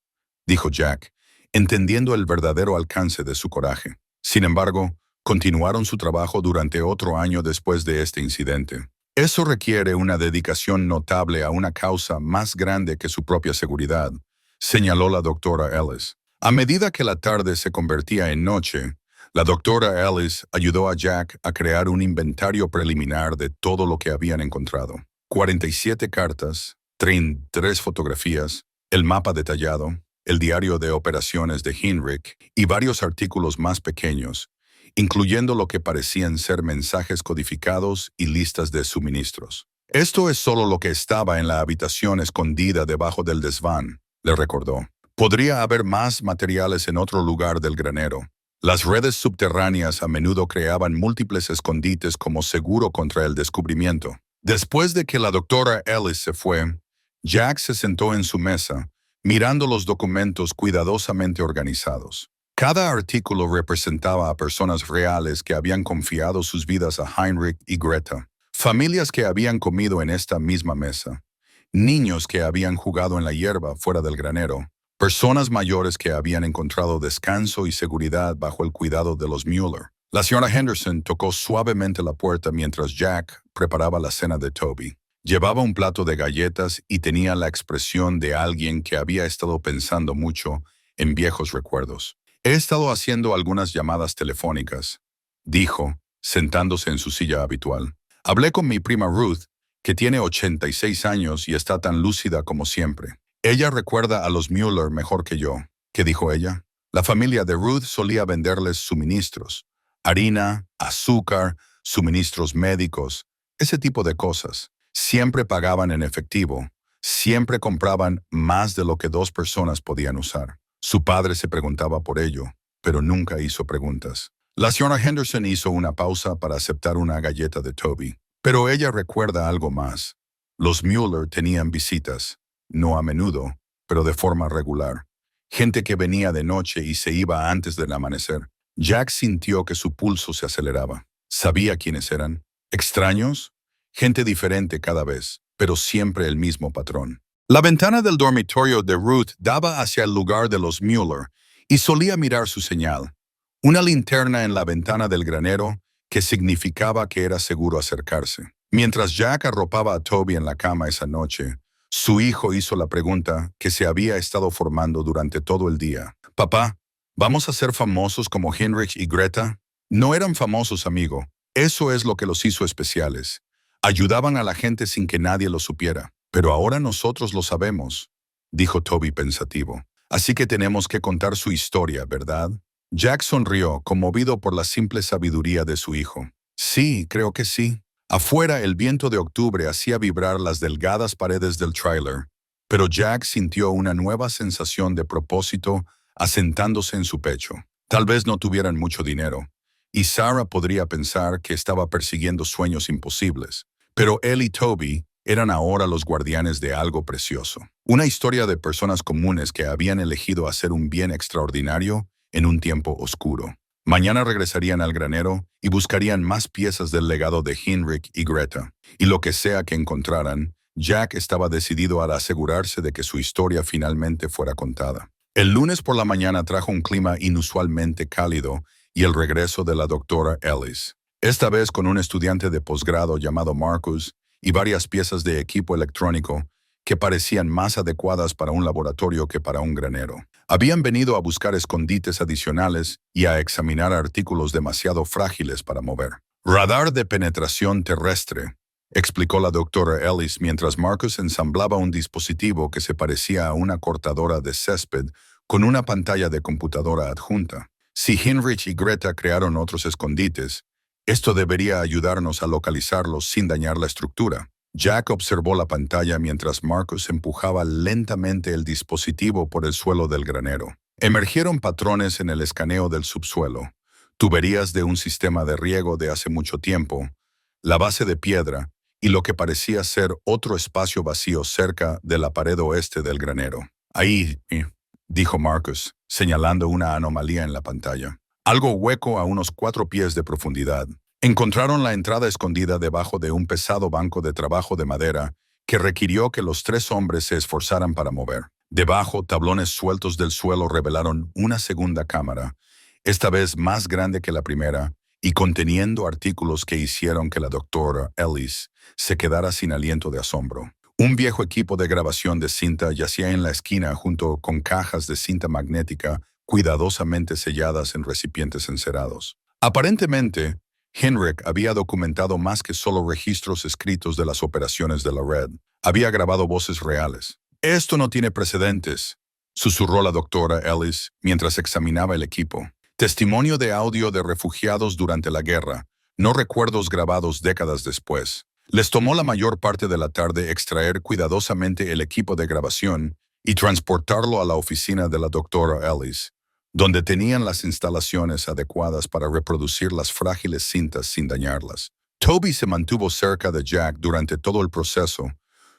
dijo Jack, entendiendo el verdadero alcance de su coraje. Sin embargo, continuaron su trabajo durante otro año después de este incidente. Eso requiere una dedicación notable a una causa más grande que su propia seguridad, señaló la doctora Ellis. A medida que la tarde se convertía en noche, la doctora Ellis ayudó a Jack a crear un inventario preliminar de todo lo que habían encontrado. 47 cartas, 33 fotografías, el mapa detallado, el diario de operaciones de Heinrich y varios artículos más pequeños, incluyendo lo que parecían ser mensajes codificados y listas de suministros. Esto es solo lo que estaba en la habitación escondida debajo del desván, le recordó. Podría haber más materiales en otro lugar del granero. Las redes subterráneas a menudo creaban múltiples escondites como seguro contra el descubrimiento. Después de que la doctora Ellis se fue, Jack se sentó en su mesa, mirando los documentos cuidadosamente organizados. Cada artículo representaba a personas reales que habían confiado sus vidas a Heinrich y Greta, familias que habían comido en esta misma mesa, niños que habían jugado en la hierba fuera del granero, personas mayores que habían encontrado descanso y seguridad bajo el cuidado de los Mueller. La señora Henderson tocó suavemente la puerta mientras Jack preparaba la cena de Toby. Llevaba un plato de galletas y tenía la expresión de alguien que había estado pensando mucho en viejos recuerdos. «He estado haciendo algunas llamadas telefónicas», dijo, sentándose en su silla habitual. «Hablé con mi prima Ruth, que tiene 86 años y está tan lúcida como siempre. Ella recuerda a los Mueller mejor que yo». ¿Qué dijo ella? La familia de Ruth solía venderles suministros, harina, azúcar, suministros médicos, ese tipo de cosas. Siempre pagaban en efectivo, Siempre compraban más de lo que dos personas podían usar. Su padre se preguntaba por ello, pero nunca hizo preguntas. La señora Henderson hizo una pausa para aceptar una galleta de Toby. Pero ella recuerda algo más. Los Mueller tenían visitas, no a menudo, pero de forma regular. Gente que venía de noche y se iba antes del amanecer. Jack sintió que su pulso se aceleraba. Sabía quiénes eran. ¿Extraños? Gente diferente cada vez, pero siempre el mismo patrón. La ventana del dormitorio de Ruth daba hacia el lugar de los Mueller y solía mirar su señal. Una linterna en la ventana del granero que significaba que era seguro acercarse. Mientras Jack arropaba a Toby en la cama esa noche, su hijo hizo la pregunta que se había estado formando durante todo el día. «Papá, ¿vamos a ser famosos como Heinrich y Greta?» No eran famosos, amigo. Eso es lo que los hizo especiales. Ayudaban a la gente sin que nadie lo supiera. Pero ahora nosotros lo sabemos, dijo Toby pensativo. Así que tenemos que contar su historia, ¿verdad? Jack sonrió, conmovido por la simple sabiduría de su hijo. Sí, creo que sí. Afuera, el viento de octubre hacía vibrar las delgadas paredes del tráiler, pero Jack sintió una nueva sensación de propósito asentándose en su pecho. Tal vez no tuvieran mucho dinero, y Sarah podría pensar que estaba persiguiendo sueños imposibles, pero él y Toby eran ahora los guardianes de algo precioso. Una historia de personas comunes que habían elegido hacer un bien extraordinario en un tiempo oscuro. Mañana regresarían al granero y buscarían más piezas del legado de Heinrich y Greta. Y lo que sea que encontraran, Jack estaba decidido a asegurarse de que su historia finalmente fuera contada. El lunes por la mañana trajo un clima inusualmente cálido y el regreso de la doctora Ellis. Esta vez con un estudiante de posgrado llamado Marcus y varias piezas de equipo electrónico que parecían más adecuadas para un laboratorio que para un granero. Habían venido a buscar escondites adicionales y a examinar artículos demasiado frágiles para mover. Radar de penetración terrestre, explicó la doctora Ellis mientras Marcus ensamblaba un dispositivo que se parecía a una cortadora de césped con una pantalla de computadora adjunta. Si Heinrich y Greta crearon otros escondites, esto debería ayudarnos a localizarlos sin dañar la estructura. Jack observó la pantalla mientras Marcus empujaba lentamente el dispositivo por el suelo del granero. Emergieron patrones en el escaneo del subsuelo, tuberías de un sistema de riego de hace mucho tiempo, la base de piedra y lo que parecía ser otro espacio vacío cerca de la pared oeste del granero. Ahí, dijo Marcus, señalando una anomalía en la pantalla. Algo hueco a unos 4 pies de profundidad. Encontraron la entrada escondida debajo de un pesado banco de trabajo de madera que requirió que los 3 hombres se esforzaran para mover. Debajo, tablones sueltos del suelo revelaron una segunda cámara, esta vez más grande que la primera y conteniendo artículos que hicieron que la doctora Ellis se quedara sin aliento de asombro. Un viejo equipo de grabación de cinta yacía en la esquina junto con cajas de cinta magnética cuidadosamente selladas en recipientes encerados. Aparentemente, Heinrich había documentado más que solo registros escritos de las operaciones de la red. Había grabado voces reales. «Esto no tiene precedentes», susurró la doctora Ellis mientras examinaba el equipo. «Testimonio de audio de refugiados durante la guerra, no recuerdos grabados décadas después». Les tomó la mayor parte de la tarde extraer cuidadosamente el equipo de grabación y transportarlo a la oficina de la doctora Ellis, donde tenían las instalaciones adecuadas para reproducir las frágiles cintas sin dañarlas. Toby se mantuvo cerca de Jack durante todo el proceso,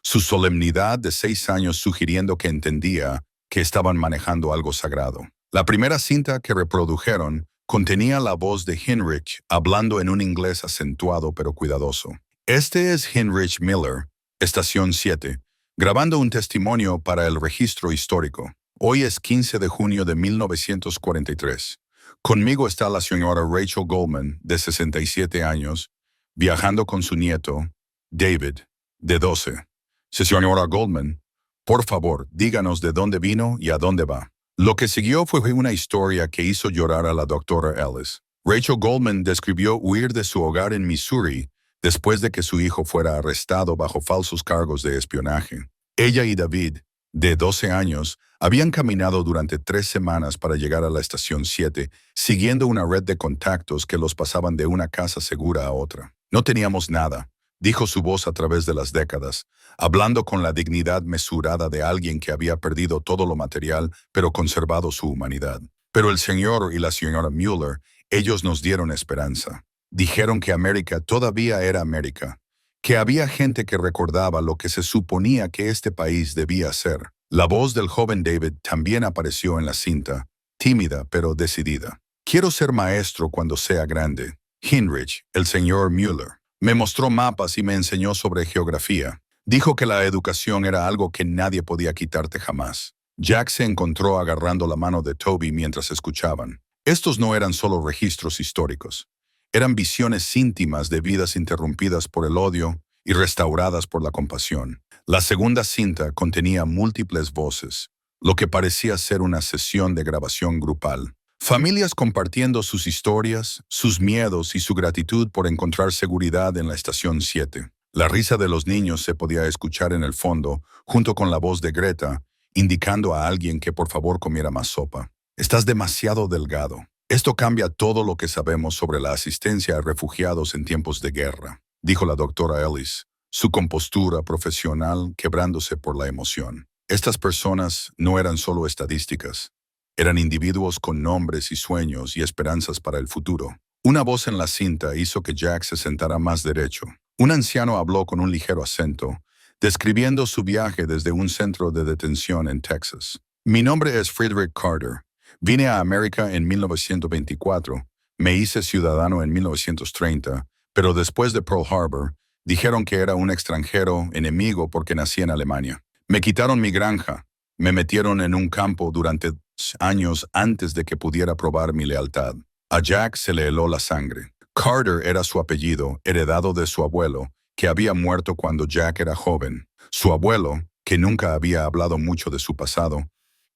su solemnidad de 6 años sugiriendo que entendía que estaban manejando algo sagrado. La primera cinta que reprodujeron contenía la voz de Heinrich hablando en un inglés acentuado pero cuidadoso. «Este es Heinrich Miller, Estación 7, grabando un testimonio para el registro histórico. Hoy es 15 de junio de 1943. Conmigo está la señora Rachel Goldman, de 67 años, viajando con su nieto, David, de 12. Señora Goldman, por favor, díganos de dónde vino y a dónde va». Lo que siguió fue una historia que hizo llorar a la doctora Ellis. Rachel Goldman describió huir de su hogar en Missouri después de que su hijo fuera arrestado bajo falsos cargos de espionaje. Ella y David, de 12 años, habían caminado durante 3 semanas para llegar a la Estación 7, siguiendo una red de contactos que los pasaban de una casa segura a otra. «No teníamos nada», dijo su voz a través de las décadas, hablando con la dignidad mesurada de alguien que había perdido todo lo material, pero conservado su humanidad. Pero el señor y la señora Mueller, ellos nos dieron esperanza. Dijeron que América todavía era América, que había gente que recordaba lo que se suponía que este país debía ser. La voz del joven David también apareció en la cinta, tímida pero decidida. Quiero ser maestro cuando sea grande. Heinrich, el señor Mueller, me mostró mapas y me enseñó sobre geografía. Dijo que la educación era algo que nadie podía quitarte jamás. Jack se encontró agarrando la mano de Toby mientras escuchaban. Estos no eran solo registros históricos. Eran visiones íntimas de vidas interrumpidas por el odio y restauradas por la compasión. La segunda cinta contenía múltiples voces, lo que parecía ser una sesión de grabación grupal. Familias compartiendo sus historias, sus miedos y su gratitud por encontrar seguridad en la estación 7. La risa de los niños se podía escuchar en el fondo, junto con la voz de Greta, indicando a alguien que por favor comiera más sopa. Estás demasiado delgado. Esto cambia todo lo que sabemos sobre la asistencia a refugiados en tiempos de guerra, dijo la doctora Ellis, su compostura profesional quebrándose por la emoción. Estas personas no eran solo estadísticas. Eran individuos con nombres y sueños y esperanzas para el futuro. Una voz en la cinta hizo que Jack se sentara más derecho. Un anciano habló con un ligero acento, describiendo su viaje desde un centro de detención en Texas. Mi nombre es Frederick Carter. Vine a América en 1924, me hice ciudadano en 1930, pero después de Pearl Harbor, dijeron que era un extranjero enemigo porque nací en Alemania. Me quitaron mi granja, me metieron en un campo durante años antes de que pudiera probar mi lealtad. A Jack se le heló la sangre. Carter era su apellido, heredado de su abuelo, que había muerto cuando Jack era joven. Su abuelo, que nunca había hablado mucho de su pasado,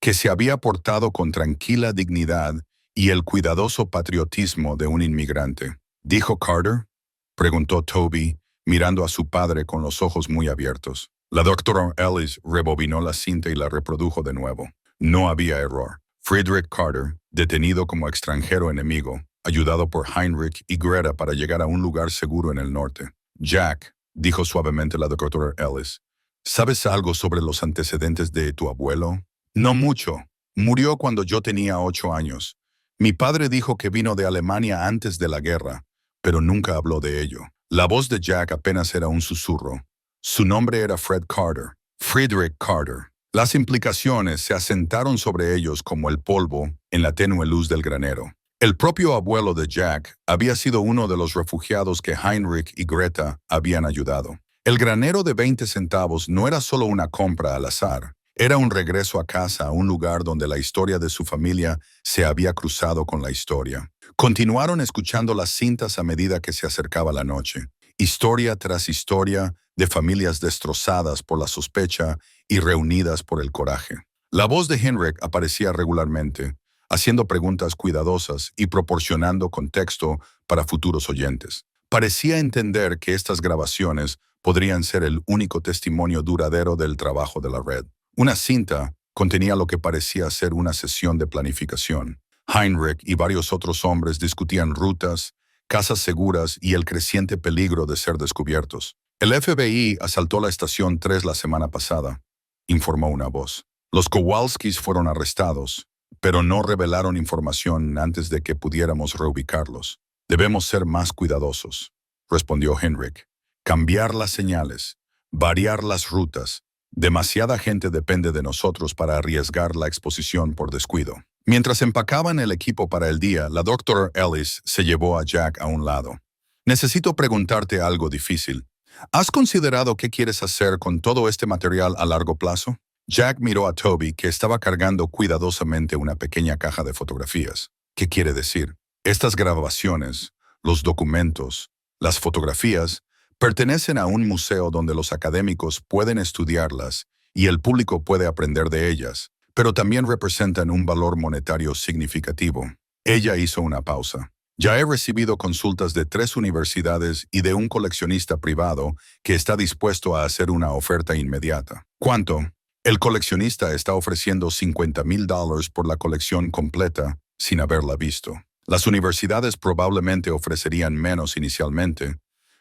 que se había portado con tranquila dignidad y el cuidadoso patriotismo de un inmigrante. ¿Dijo Carter?, preguntó Toby, mirando a su padre con los ojos muy abiertos. La doctora Ellis rebobinó la cinta y la reprodujo de nuevo. No había error. Frederick Carter, detenido como extranjero enemigo, ayudado por Heinrich y Greta para llegar a un lugar seguro en el norte. Jack, dijo suavemente la doctora Ellis, ¿sabes algo sobre los antecedentes de tu abuelo? No mucho. Murió cuando yo tenía 8 años. Mi padre dijo que vino de Alemania antes de la guerra, pero nunca habló de ello. La voz de Jack apenas era un susurro. Su nombre era Fred Carter. Frederick Carter. Las implicaciones se asentaron sobre ellos como el polvo en la tenue luz del granero. El propio abuelo de Jack había sido uno de los refugiados que Heinrich y Greta habían ayudado. El granero de 20 centavos no era solo una compra al azar. Era un regreso a casa, a un lugar donde la historia de su familia se había cruzado con la historia. Continuaron escuchando las cintas a medida que se acercaba la noche. Historia tras historia de familias destrozadas por la sospecha y reunidas por el coraje. La voz de Heinrich aparecía regularmente, haciendo preguntas cuidadosas y proporcionando contexto para futuros oyentes. Parecía entender que estas grabaciones podrían ser el único testimonio duradero del trabajo de la red. Una cinta contenía lo que parecía ser una sesión de planificación. Heinrich y varios otros hombres discutían rutas, casas seguras y el creciente peligro de ser descubiertos. El FBI asaltó la estación 3 la semana pasada, informó una voz. Los Kowalskis fueron arrestados, pero no revelaron información antes de que pudiéramos reubicarlos. Debemos ser más cuidadosos, respondió Heinrich. Cambiar las señales, variar las rutas. Demasiada gente depende de nosotros para arriesgar la exposición por descuido. Mientras empacaban el equipo para el día, la doctora Ellis se llevó a Jack a un lado. Necesito preguntarte algo difícil. ¿Has considerado qué quieres hacer con todo este material a largo plazo? Jack miró a Toby, que estaba cargando cuidadosamente una pequeña caja de fotografías. ¿Qué quiere decir? Estas grabaciones, los documentos, las fotografías, pertenecen a un museo donde los académicos pueden estudiarlas y el público puede aprender de ellas, pero también representan un valor monetario significativo. Ella hizo una pausa. Ya he recibido consultas de 3 universidades y de un coleccionista privado que está dispuesto a hacer una oferta inmediata. ¿Cuánto? El coleccionista está ofreciendo $50,000 por la colección completa sin haberla visto. Las universidades probablemente ofrecerían menos inicialmente,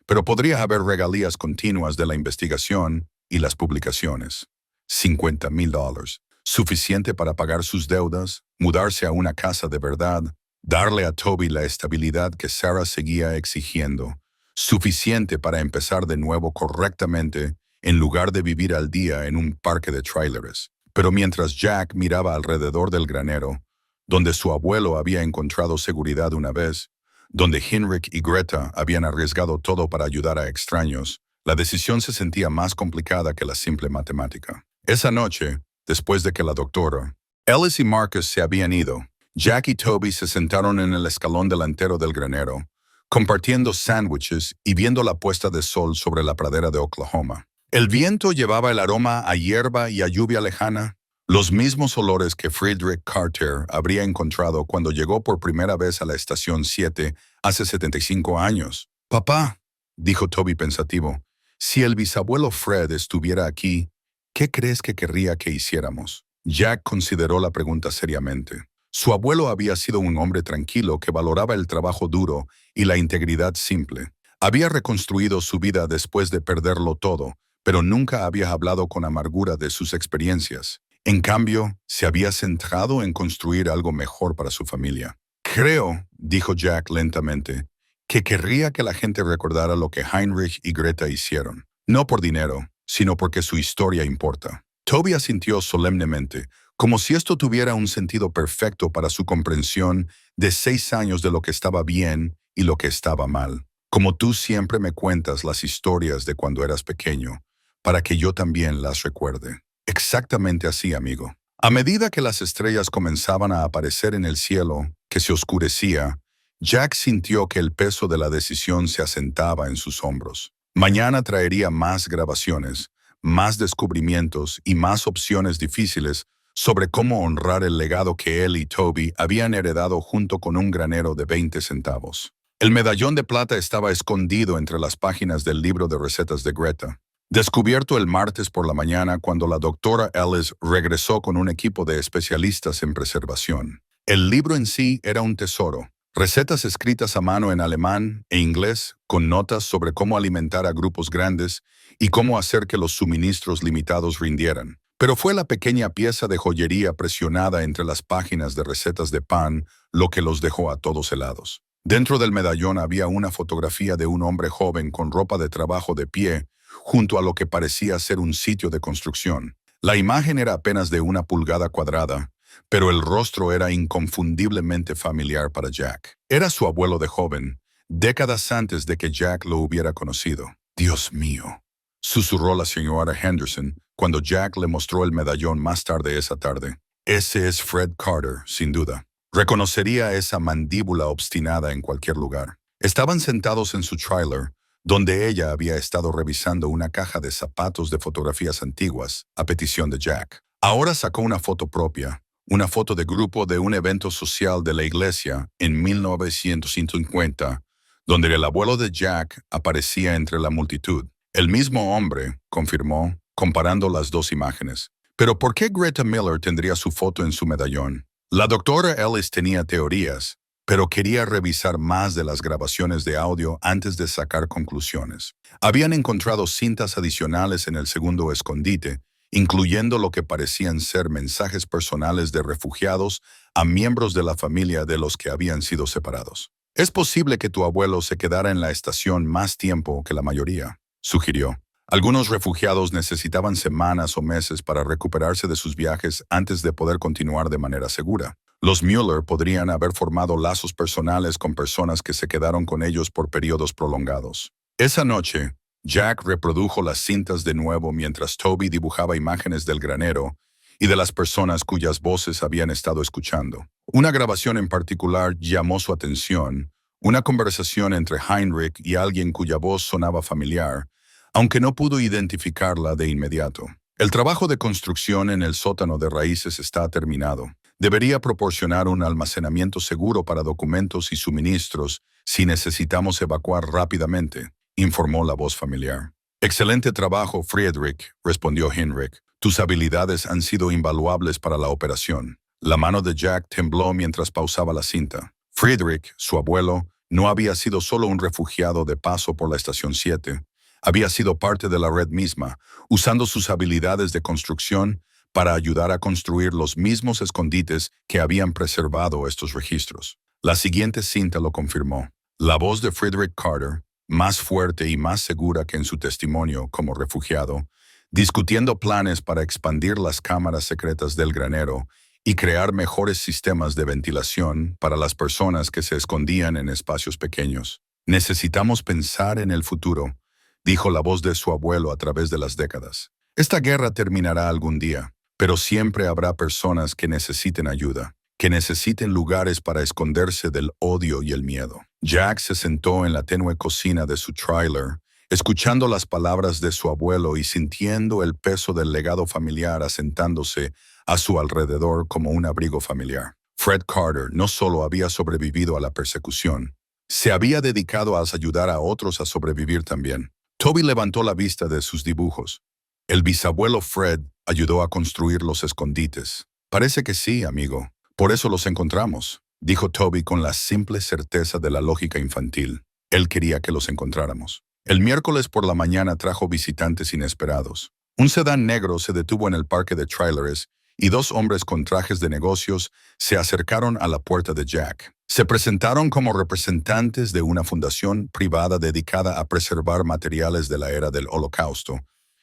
pero podría haber regalías continuas de la investigación y las publicaciones. $50,000. Suficiente para pagar sus deudas, mudarse a una casa de verdad, darle a Toby la estabilidad que Sarah seguía exigiendo. Suficiente para empezar de nuevo correctamente en lugar de vivir al día en un parque de tráileres. Pero mientras Jack miraba alrededor del granero, donde su abuelo había encontrado seguridad una vez, donde Henrik y Greta habían arriesgado todo para ayudar a extraños, la decisión se sentía más complicada que la simple matemática. Esa noche, después de que la doctora, Ellis y Marcus se habían ido, Jack y Toby se sentaron en el escalón delantero del granero, compartiendo sándwiches y viendo la puesta de sol sobre la pradera de Oklahoma. El viento llevaba el aroma a hierba y a lluvia lejana, los mismos olores que Frederick Carter habría encontrado cuando llegó por primera vez a la Estación 7 hace 75 años. «Papá», dijo Toby pensativo, «si el bisabuelo Fred estuviera aquí, ¿qué crees que querría que hiciéramos?» Jack consideró la pregunta seriamente. Su abuelo había sido un hombre tranquilo que valoraba el trabajo duro y la integridad simple. Había reconstruido su vida después de perderlo todo, pero nunca había hablado con amargura de sus experiencias. En cambio, se había centrado en construir algo mejor para su familia. «Creo», dijo Jack lentamente, «que querría que la gente recordara lo que Heinrich y Greta hicieron. No por dinero, sino porque su historia importa». Toby asintió solemnemente, como si esto tuviera un sentido perfecto para su comprensión de 6 años de lo que estaba bien y lo que estaba mal. «Como tú siempre me cuentas las historias de cuando eras pequeño, para que yo también las recuerde». Exactamente así, amigo. A medida que las estrellas comenzaban a aparecer en el cielo, que se oscurecía, Jack sintió que el peso de la decisión se asentaba en sus hombros. Mañana traería más grabaciones, más descubrimientos y más opciones difíciles sobre cómo honrar el legado que él y Toby habían heredado junto con un granero de 20 centavos. El medallón de plata estaba escondido entre las páginas del libro de recetas de Greta. Descubierto el martes por la mañana cuando la doctora Ellis regresó con un equipo de especialistas en preservación. El libro en sí era un tesoro. Recetas escritas a mano en alemán e inglés, con notas sobre cómo alimentar a grupos grandes y cómo hacer que los suministros limitados rindieran. Pero fue la pequeña pieza de joyería presionada entre las páginas de recetas de pan lo que los dejó a todos helados. Dentro del medallón había una fotografía de un hombre joven con ropa de trabajo de pie, junto a lo que parecía ser un sitio de construcción. La imagen era apenas de 1 pulgada cuadrada, pero el rostro era inconfundiblemente familiar para Jack. Era su abuelo de joven, décadas antes de que Jack lo hubiera conocido. «Dios mío», susurró la señora Henderson cuando Jack le mostró el medallón más tarde esa tarde. «Ese es Fred Carter, sin duda. Reconocería esa mandíbula obstinada en cualquier lugar». Estaban sentados en su trailer, donde ella había estado revisando una caja de zapatos de fotografías antiguas, a petición de Jack. Ahora sacó una foto propia, una foto de grupo de un evento social de la iglesia en 1950, donde el abuelo de Jack aparecía entre la multitud. «El mismo hombre», confirmó, comparando las dos imágenes. «Pero ¿por qué Greta Miller tendría su foto en su medallón?» La doctora Ellis tenía teorías, pero quería revisar más de las grabaciones de audio antes de sacar conclusiones. Habían encontrado cintas adicionales en el segundo escondite, incluyendo lo que parecían ser mensajes personales de refugiados a miembros de la familia de los que habían sido separados. «Es posible que tu abuelo se quedara en la estación más tiempo que la mayoría», sugirió. Algunos refugiados necesitaban semanas o meses para recuperarse de sus viajes antes de poder continuar de manera segura. Los Mueller podrían haber formado lazos personales con personas que se quedaron con ellos por periodos prolongados. Esa noche, Jack reprodujo las cintas de nuevo mientras Toby dibujaba imágenes del granero y de las personas cuyas voces habían estado escuchando. Una grabación en particular llamó su atención, una conversación entre Heinrich y alguien cuya voz sonaba familiar, aunque no pudo identificarla de inmediato. «El trabajo de construcción en el sótano de raíces está terminado. Debería proporcionar un almacenamiento seguro para documentos y suministros si necesitamos evacuar rápidamente», informó la voz familiar. «Excelente trabajo, Friedrich», respondió Heinrich. «Tus habilidades han sido invaluables para la operación». La mano de Jack tembló mientras pausaba la cinta. Friedrich, su abuelo, no había sido solo un refugiado de paso por la Estación 7, había sido parte de la red misma, usando sus habilidades de construcción para ayudar a construir los mismos escondites que habían preservado estos registros. La siguiente cinta lo confirmó. La voz de Frederick Carter, más fuerte y más segura que en su testimonio como refugiado, discutiendo planes para expandir las cámaras secretas del granero y crear mejores sistemas de ventilación para las personas que se escondían en espacios pequeños. Necesitamos pensar en el futuro, dijo la voz de su abuelo a través de las décadas. Esta guerra terminará algún día, pero siempre habrá personas que necesiten ayuda, que necesiten lugares para esconderse del odio y el miedo. Jack se sentó en la tenue cocina de su trailer, escuchando las palabras de su abuelo y sintiendo el peso del legado familiar asentándose a su alrededor como un abrigo familiar. Fred Carter no solo había sobrevivido a la persecución, se había dedicado a ayudar a otros a sobrevivir también. Toby levantó la vista de sus dibujos. El bisabuelo Fred ayudó a construir los escondites. Parece que sí, amigo. Por eso los encontramos, dijo Toby con la simple certeza de la lógica infantil. Él quería que los encontráramos. El miércoles por la mañana trajo visitantes inesperados. Un sedán negro se detuvo en el parque de trailers y dos hombres con trajes de negocios se acercaron a la puerta de Jack. Se presentaron como representantes de una fundación privada dedicada a preservar materiales de la era del Holocausto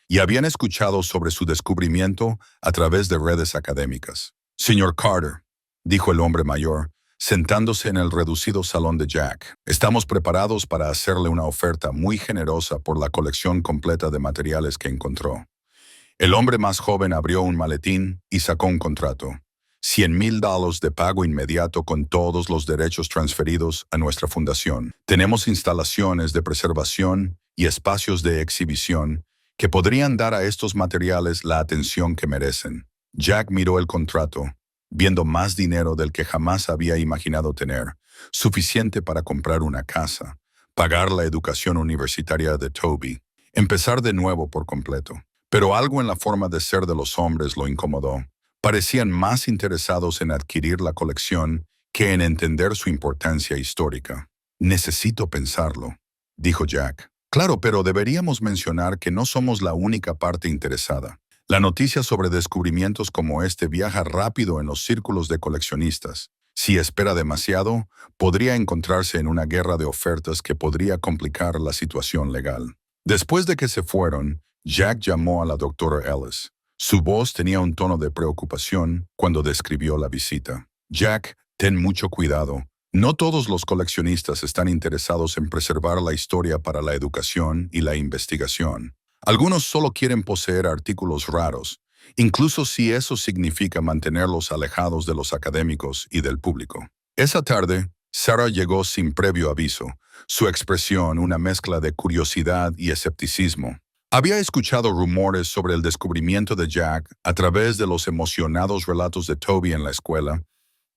y habían escuchado sobre su descubrimiento a través de redes académicas. Señor Carter, dijo el hombre mayor, sentándose en el reducido salón de Jack. Estamos preparados para hacerle una oferta muy generosa por la colección completa de materiales que encontró. El hombre más joven abrió un maletín y sacó un contrato. $100,000 de pago inmediato con todos los derechos transferidos a nuestra fundación. Tenemos instalaciones de preservación y espacios de exhibición que podrían dar a estos materiales la atención que merecen. Jack miró el contrato, viendo más dinero del que jamás había imaginado tener, suficiente para comprar una casa, pagar la educación universitaria de Toby, empezar de nuevo por completo. Pero algo en la forma de ser de los hombres lo incomodó. Parecían más interesados en adquirir la colección que en entender su importancia histórica. Necesito pensarlo, dijo Jack. Claro, pero deberíamos mencionar que no somos la única parte interesada. La noticia sobre descubrimientos como este viaja rápido en los círculos de coleccionistas. Si espera demasiado, podría encontrarse en una guerra de ofertas que podría complicar la situación legal. Después de que se fueron, Jack llamó a la doctora Ellis. Su voz tenía un tono de preocupación cuando describió la visita. Jack, ten mucho cuidado. No todos los coleccionistas están interesados en preservar la historia para la educación y la investigación. Algunos solo quieren poseer artículos raros, incluso si eso significa mantenerlos alejados de los académicos y del público. Esa tarde, Sarah llegó sin previo aviso, su expresión una mezcla de curiosidad y escepticismo. Había escuchado rumores sobre el descubrimiento de Jack a través de los emocionados relatos de Toby en la escuela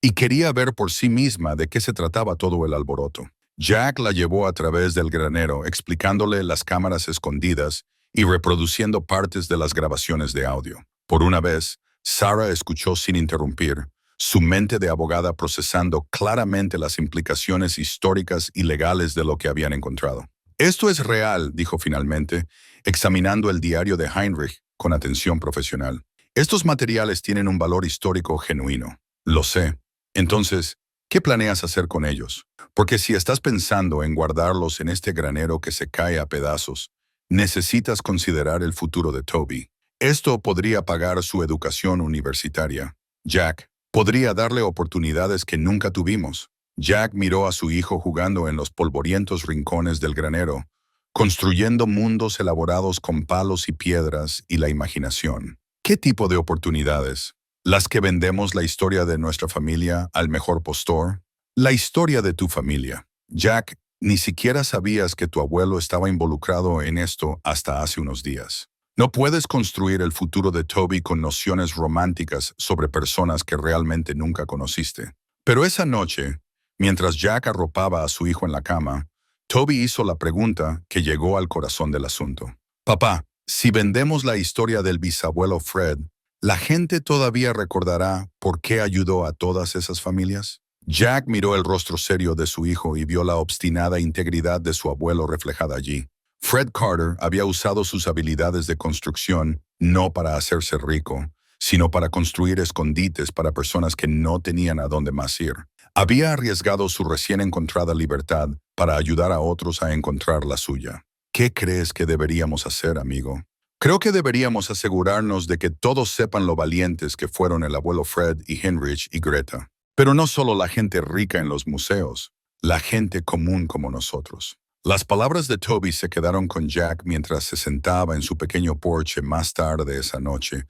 y quería ver por sí misma de qué se trataba todo el alboroto. Jack la llevó a través del granero explicándole las cámaras escondidas y reproduciendo partes de las grabaciones de audio. Por una vez, Sarah escuchó sin interrumpir, su mente de abogada procesando claramente las implicaciones históricas y legales de lo que habían encontrado. Esto es real, dijo finalmente, examinando el diario de Heinrich con atención profesional. Estos materiales tienen un valor histórico genuino. Lo sé. Entonces, ¿qué planeas hacer con ellos? Porque si estás pensando en guardarlos en este granero que se cae a pedazos, necesitas considerar el futuro de Toby. Esto podría pagar su educación universitaria. Jack, podría darle oportunidades que nunca tuvimos. Jack miró a su hijo jugando en los polvorientos rincones del granero, construyendo mundos elaborados con palos y piedras y la imaginación. ¿Qué tipo de oportunidades? ¿Las que vendemos la historia de nuestra familia al mejor postor? La historia de tu familia. Jack, ni siquiera sabías que tu abuelo estaba involucrado en esto hasta hace unos días. No puedes construir el futuro de Toby con nociones románticas sobre personas que realmente nunca conociste. Pero esa noche, mientras Jack arropaba a su hijo en la cama, Toby hizo la pregunta que llegó al corazón del asunto. Papá, si vendemos la historia del bisabuelo Fred, ¿la gente todavía recordará por qué ayudó a todas esas familias? Jack miró el rostro serio de su hijo y vio la obstinada integridad de su abuelo reflejada allí. Fred Carter había usado sus habilidades de construcción no para hacerse rico, sino para construir escondites para personas que no tenían a dónde más ir. Había arriesgado su recién encontrada libertad para ayudar a otros a encontrar la suya. ¿Qué crees que deberíamos hacer, amigo? Creo que deberíamos asegurarnos de que todos sepan lo valientes que fueron el abuelo Fred y Heinrich y Greta. Pero no solo la gente rica en los museos, la gente común como nosotros. Las palabras de Toby se quedaron con Jack mientras se sentaba en su pequeño porche más tarde esa noche,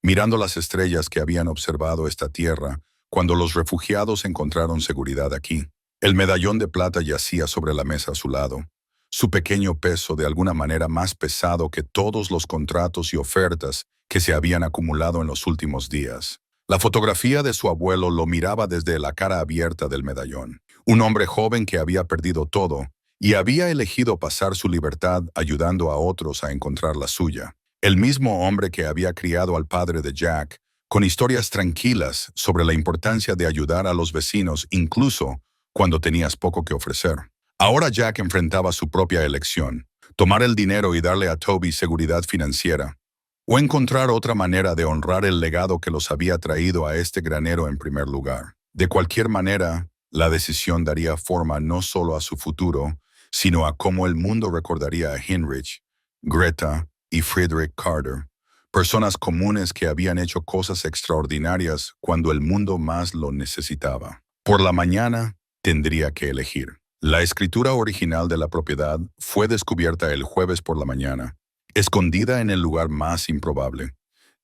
mirando las estrellas que habían observado esta tierra cuando los refugiados encontraron seguridad aquí. El medallón de plata yacía sobre la mesa a su lado, su pequeño peso de alguna manera más pesado que todos los contratos y ofertas que se habían acumulado en los últimos días. La fotografía de su abuelo lo miraba desde la cara abierta del medallón. Un hombre joven que había perdido todo y había elegido pasar su libertad ayudando a otros a encontrar la suya. El mismo hombre que había criado al padre de Jack, con historias tranquilas sobre la importancia de ayudar a los vecinos incluso cuando tenías poco que ofrecer. Ahora Jack enfrentaba su propia elección: tomar el dinero y darle a Toby seguridad financiera, o encontrar otra manera de honrar el legado que los había traído a este granero en primer lugar. De cualquier manera, la decisión daría forma no solo a su futuro, sino a cómo el mundo recordaría a Heinrich, Greta y Friedrich Carter, personas comunes que habían hecho cosas extraordinarias cuando el mundo más lo necesitaba. Por la mañana, tendría que elegir. La escritura original de la propiedad fue descubierta el jueves por la mañana, escondida en el lugar más improbable,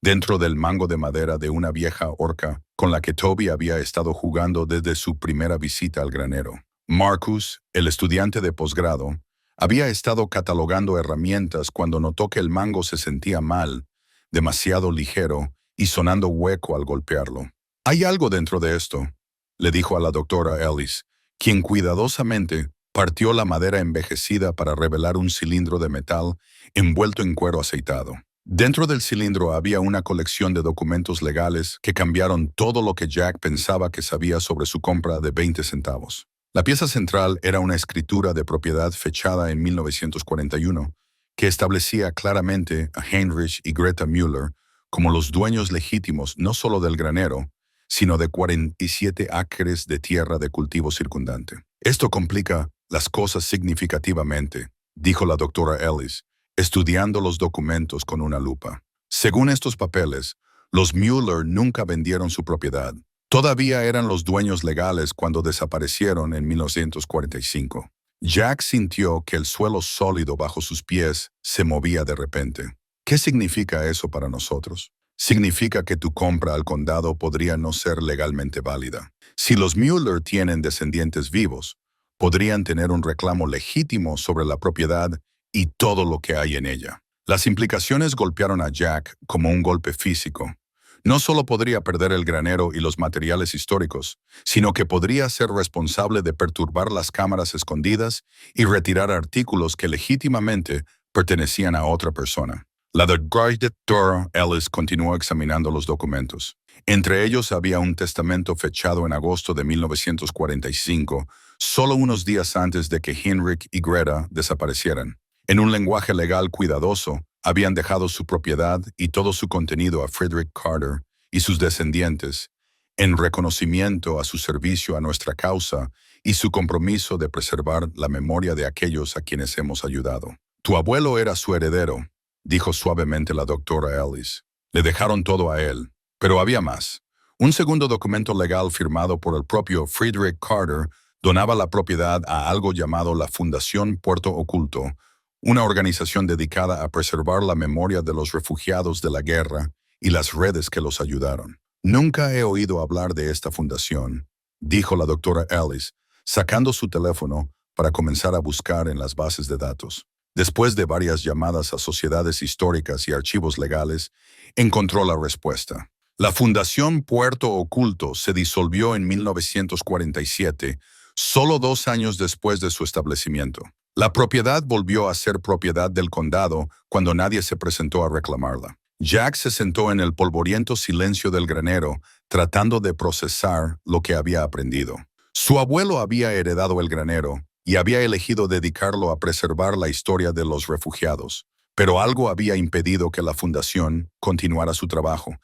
dentro del mango de madera de una vieja horca con la que Toby había estado jugando desde su primera visita al granero. Marcus, el estudiante de posgrado, había estado catalogando herramientas cuando notó que el mango se sentía mal, demasiado ligero y sonando hueco al golpearlo. «Hay algo dentro de esto», le dijo a la doctora Ellis, quien cuidadosamente partió la madera envejecida para revelar un cilindro de metal envuelto en cuero aceitado. Dentro del cilindro había una colección de documentos legales que cambiaron todo lo que Jack pensaba que sabía sobre su compra de 20 centavos. La pieza central era una escritura de propiedad fechada en 1941 que establecía claramente a Heinrich y Greta Müller como los dueños legítimos no solo del granero, sino de 47 acres de tierra de cultivo circundante. «Esto complica las cosas significativamente», dijo la doctora Ellis, estudiando los documentos con una lupa. Según estos papeles, los Müller nunca vendieron su propiedad. Todavía eran los dueños legales cuando desaparecieron en 1945. Jack sintió que el suelo sólido bajo sus pies se movía de repente. ¿Qué significa eso para nosotros? Significa que tu compra al condado podría no ser legalmente válida. Si los Müller tienen descendientes vivos, podrían tener un reclamo legítimo sobre la propiedad y todo lo que hay en ella. Las implicaciones golpearon a Jack como un golpe físico. No solo podría perder el granero y los materiales históricos, sino que podría ser responsable de perturbar las cámaras escondidas y retirar artículos que legítimamente pertenecían a otra persona. La doctora Ellis continuó examinando los documentos. Entre ellos había un testamento fechado en agosto de 1945, solo unos días antes de que Heinrich y Greta desaparecieran. En un lenguaje legal cuidadoso, habían dejado su propiedad y todo su contenido a Friedrich Carter y sus descendientes, en reconocimiento a su servicio a nuestra causa y su compromiso de preservar la memoria de aquellos a quienes hemos ayudado. «Tu abuelo era su heredero», dijo suavemente la doctora Ellis. «Le dejaron todo a él. Pero había más. Un segundo documento legal firmado por el propio Friedrich Carter donaba la propiedad a algo llamado la Fundación Puerto Oculto, una organización dedicada a preservar la memoria de los refugiados de la guerra y las redes que los ayudaron. Nunca he oído hablar de esta fundación», dijo la doctora Ellis, sacando su teléfono para comenzar a buscar en las bases de datos. Después de varias llamadas a sociedades históricas y archivos legales, encontró la respuesta. La Fundación Puerto Oculto se disolvió en 1947, solo 2 años después de su establecimiento. La propiedad volvió a ser propiedad del condado cuando nadie se presentó a reclamarla. Jack se sentó en el polvoriento silencio del granero, tratando de procesar lo que había aprendido. Su abuelo había heredado el granero y había elegido dedicarlo a preservar la historia de los refugiados, pero algo había impedido que la fundación continuara su trabajo,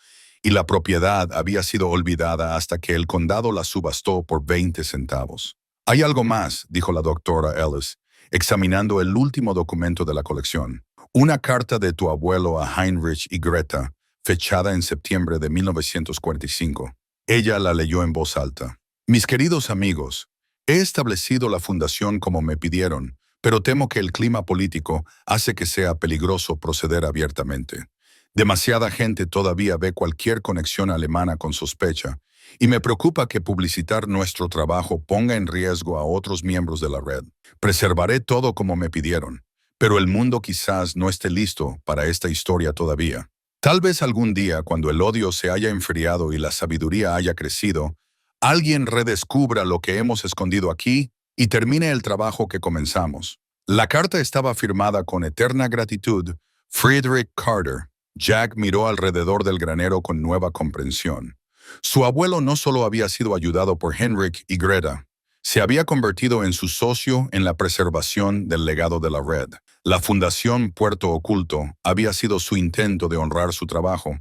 y la propiedad había sido olvidada hasta que el condado la subastó por 20 centavos. Hay algo más, dijo la doctora Ellis, examinando el último documento de la colección. Una carta de tu abuelo a Heinrich y Greta, fechada en septiembre de 1945. Ella la leyó en voz alta. Mis queridos amigos, he establecido la fundación como me pidieron, pero temo que el clima político hace que sea peligroso proceder abiertamente. Demasiada gente todavía ve cualquier conexión alemana con sospecha, y me preocupa que publicitar nuestro trabajo ponga en riesgo a otros miembros de la red. Preservaré todo como me pidieron, pero el mundo quizás no esté listo para esta historia todavía. Tal vez algún día, cuando el odio se haya enfriado y la sabiduría haya crecido, alguien redescubra lo que hemos escondido aquí y termine el trabajo que comenzamos. La carta estaba firmada con eterna gratitud, Friedrich Carter. Jack miró alrededor del granero con nueva comprensión. Su abuelo no solo había sido ayudado por Heinrich y Greta, se había convertido en su socio en la preservación del legado de la red. La Fundación Puerto Oculto había sido su intento de honrar su trabajo,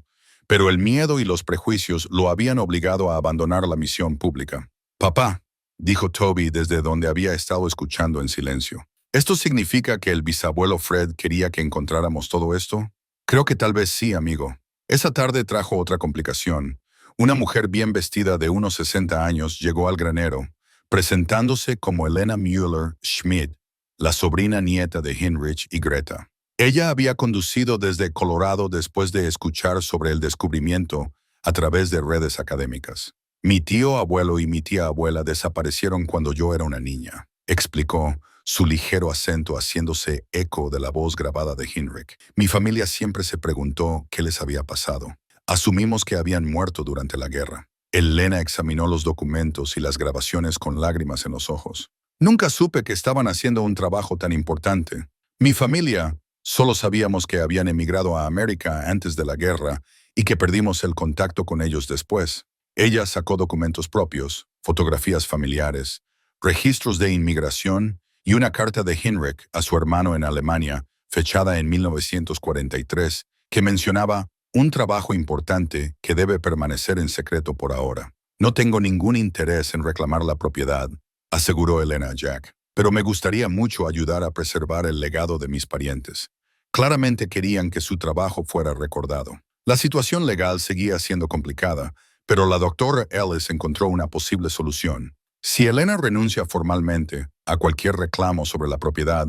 pero el miedo y los prejuicios lo habían obligado a abandonar la misión pública. Papá, dijo Toby desde donde había estado escuchando en silencio. ¿Esto significa que el bisabuelo Fred quería que encontráramos todo esto? Creo que tal vez sí, amigo. Esa tarde trajo otra complicación. Una mujer bien vestida de unos 60 años llegó al granero, presentándose como Elena Müller Schmidt, la sobrina nieta de Heinrich y Greta. Ella había conducido desde Colorado después de escuchar sobre el descubrimiento a través de redes académicas. Mi tío abuelo y mi tía abuela desaparecieron cuando yo era una niña, explicó, su ligero acento haciéndose eco de la voz grabada de Heinrich. Mi familia siempre se preguntó qué les había pasado. Asumimos que habían muerto durante la guerra. Elena examinó los documentos y las grabaciones con lágrimas en los ojos. Nunca supe que estaban haciendo un trabajo tan importante. Mi familia, solo sabíamos que habían emigrado a América antes de la guerra y que perdimos el contacto con ellos después. Ella sacó documentos propios, fotografías familiares, registros de inmigración y una carta de Heinrich a su hermano en Alemania, fechada en 1943, que mencionaba un trabajo importante que debe permanecer en secreto por ahora. No tengo ningún interés en reclamar la propiedad, aseguró Elena a Jack, pero me gustaría mucho ayudar a preservar el legado de mis parientes. Claramente querían que su trabajo fuera recordado. La situación legal seguía siendo complicada, pero la doctora Ellis encontró una posible solución. Si Elena renuncia formalmente a cualquier reclamo sobre la propiedad,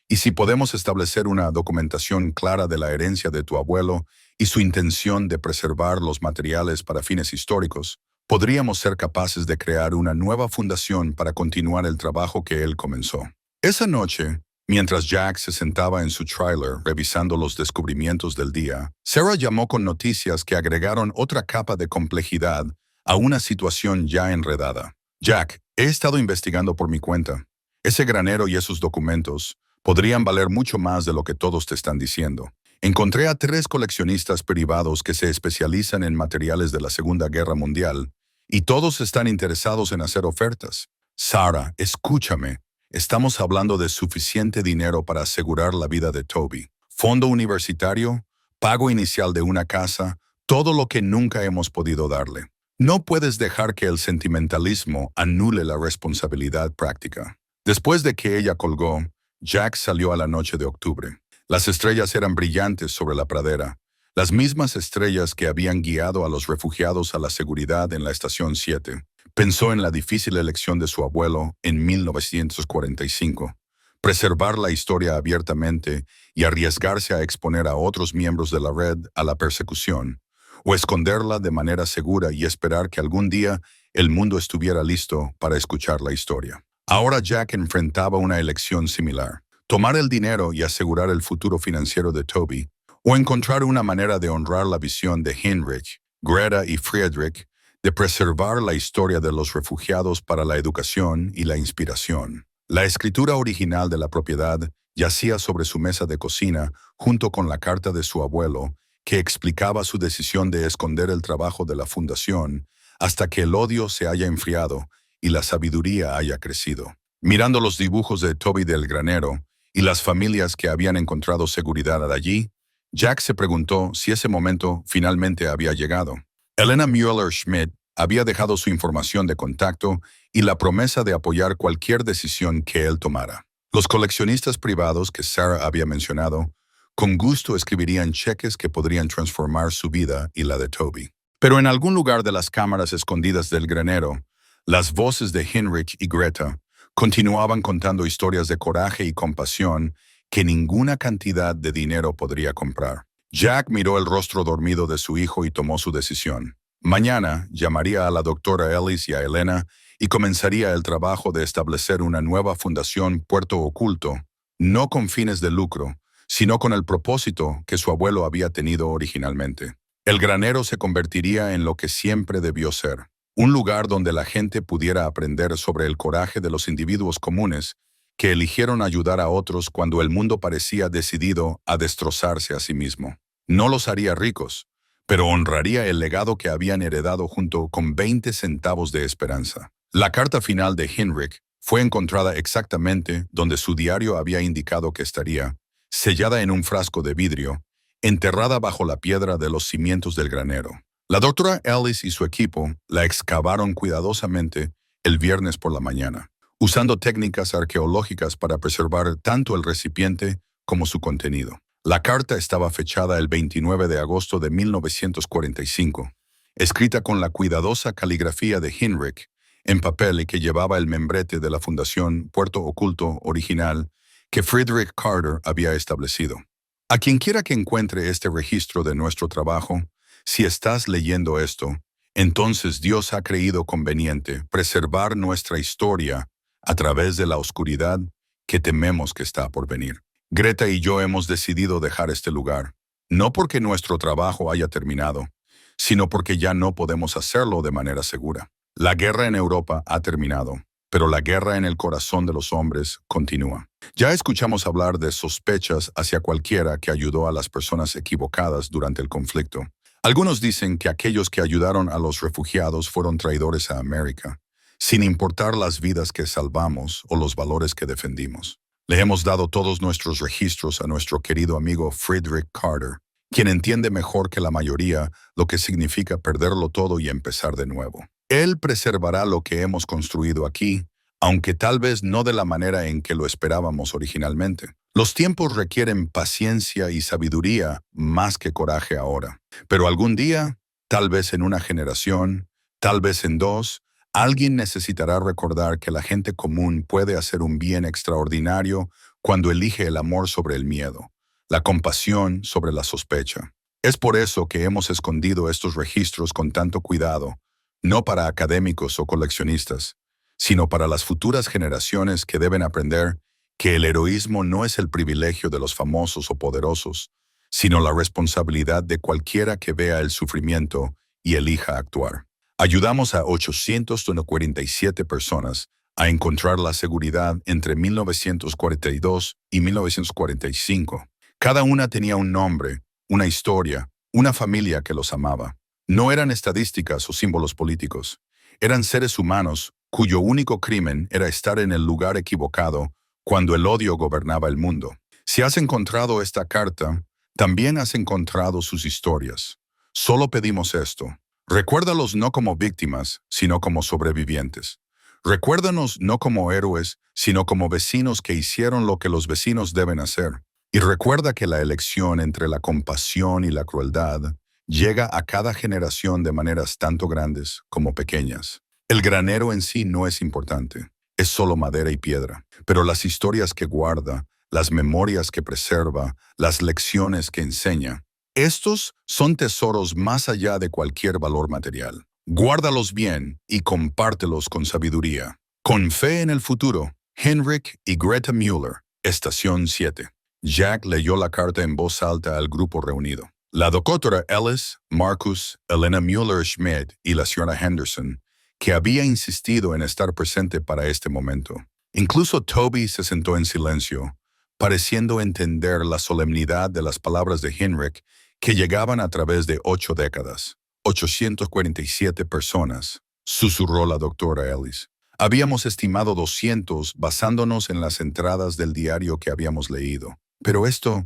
y si podemos establecer una documentación clara de la herencia de tu abuelo y su intención de preservar los materiales para fines históricos, podríamos ser capaces de crear una nueva fundación para continuar el trabajo que él comenzó. Esa noche, mientras Jack se sentaba en su trailer revisando los descubrimientos del día, Sarah llamó con noticias que agregaron otra capa de complejidad a una situación ya enredada. Jack, he estado investigando por mi cuenta. Ese granero y esos documentos podrían valer mucho más de lo que todos te están diciendo. Encontré a 3 coleccionistas privados que se especializan en materiales de la Segunda Guerra Mundial, y todos están interesados en hacer ofertas. Sarah, escúchame. Estamos hablando de suficiente dinero para asegurar la vida de Toby. Fondo universitario, pago inicial de una casa, todo lo que nunca hemos podido darle. No puedes dejar que el sentimentalismo anule la responsabilidad práctica. Después de que ella colgó, Jack salió a la noche de octubre. Las estrellas eran brillantes sobre la pradera, las mismas estrellas que habían guiado a los refugiados a la seguridad en la Estación 7. Pensó en la difícil elección de su abuelo en 1945, preservar la historia abiertamente y arriesgarse a exponer a otros miembros de la red a la persecución, o esconderla de manera segura y esperar que algún día el mundo estuviera listo para escuchar la historia. Ahora Jack enfrentaba una elección similar: tomar el dinero y asegurar el futuro financiero de Toby, o encontrar una manera de honrar la visión de Heinrich, Greta y Friedrich de preservar la historia de los refugiados para la educación y la inspiración. La escritura original de la propiedad yacía sobre su mesa de cocina junto con la carta de su abuelo, que explicaba su decisión de esconder el trabajo de la fundación hasta que el odio se haya enfriado y la sabiduría haya crecido. Mirando los dibujos de Toby del granero y las familias que habían encontrado seguridad allí, Jack se preguntó si ese momento finalmente había llegado. Elena Mueller-Schmidt había dejado su información de contacto y la promesa de apoyar cualquier decisión que él tomara. Los coleccionistas privados que Sarah había mencionado, con gusto escribirían cheques que podrían transformar su vida y la de Toby. Pero en algún lugar de las cámaras escondidas del granero, las voces de Heinrich y Greta continuaban contando historias de coraje y compasión que ninguna cantidad de dinero podría comprar. Jack miró el rostro dormido de su hijo y tomó su decisión. Mañana llamaría a la doctora Ellis y a Elena y comenzaría el trabajo de establecer una nueva fundación Puerto Oculto, no con fines de lucro, sino con el propósito que su abuelo había tenido originalmente. El granero se convertiría en lo que siempre debió ser, un lugar donde la gente pudiera aprender sobre el coraje de los individuos comunes que eligieron ayudar a otros cuando el mundo parecía decidido a destrozarse a sí mismo. No los haría ricos, pero honraría el legado que habían heredado junto con 20 centavos de esperanza. La carta final de Heinrich fue encontrada exactamente donde su diario había indicado que estaría, sellada en un frasco de vidrio, enterrada bajo la piedra de los cimientos del granero. La doctora Ellis y su equipo la excavaron cuidadosamente el viernes por la mañana, usando técnicas arqueológicas para preservar tanto el recipiente como su contenido. La carta estaba fechada el 29 de agosto de 1945, escrita con la cuidadosa caligrafía de Heinrich en papel y que llevaba el membrete de la Fundación Puerto Oculto original que Frederick Carter había establecido. A quien quiera que encuentre este registro de nuestro trabajo, si estás leyendo esto, entonces Dios ha creído conveniente preservar nuestra historia a través de la oscuridad que tememos que está por venir. Greta y yo hemos decidido dejar este lugar, no porque nuestro trabajo haya terminado, sino porque ya no podemos hacerlo de manera segura. La guerra en Europa ha terminado, pero la guerra en el corazón de los hombres continúa. Ya escuchamos hablar de sospechas hacia cualquiera que ayudó a las personas equivocadas durante el conflicto. Algunos dicen que aquellos que ayudaron a los refugiados fueron traidores a América, sin importar las vidas que salvamos o los valores que defendimos. Le hemos dado todos nuestros registros a nuestro querido amigo Frederick Carter, quien entiende mejor que la mayoría lo que significa perderlo todo y empezar de nuevo. Él preservará lo que hemos construido aquí, aunque tal vez no de la manera en que lo esperábamos originalmente. Los tiempos requieren paciencia y sabiduría más que coraje ahora. Pero algún día, tal vez en una generación, tal vez en dos, alguien necesitará recordar que la gente común puede hacer un bien extraordinario cuando elige el amor sobre el miedo, la compasión sobre la sospecha. Es por eso que hemos escondido estos registros con tanto cuidado, no para académicos o coleccionistas, sino para las futuras generaciones que deben aprender que el heroísmo no es el privilegio de los famosos o poderosos, sino la responsabilidad de cualquiera que vea el sufrimiento y elija actuar. Ayudamos a 847 personas a encontrar la seguridad entre 1942 y 1945. Cada una tenía un nombre, una historia, una familia que los amaba. No eran estadísticas o símbolos políticos. Eran seres humanos cuyo único crimen era estar en el lugar equivocado cuando el odio gobernaba el mundo. Si has encontrado esta carta, también has encontrado sus historias. Solo pedimos esto. Recuérdalos no como víctimas, sino como sobrevivientes. Recuérdanos no como héroes, sino como vecinos que hicieron lo que los vecinos deben hacer. Y recuerda que la elección entre la compasión y la crueldad llega a cada generación de maneras tanto grandes como pequeñas. El granero en sí no es importante, es solo madera y piedra, pero las historias que guarda, las memorias que preserva, las lecciones que enseña, estos son tesoros más allá de cualquier valor material. Guárdalos bien y compártelos con sabiduría. Con fe en el futuro, Heinrich y Greta Mueller, Estación 7. Jack leyó la carta en voz alta al grupo reunido. La doctora Ellis, Marcus, Elena Mueller-Schmidt y la señora Henderson, que había insistido en estar presente para este momento. Incluso Toby se sentó en silencio, pareciendo entender la solemnidad de las palabras de Heinrich que llegaban a través de 8 décadas. 847 personas, susurró la doctora Ellis. Habíamos estimado 200 basándonos en las entradas del diario que habíamos leído. Pero esto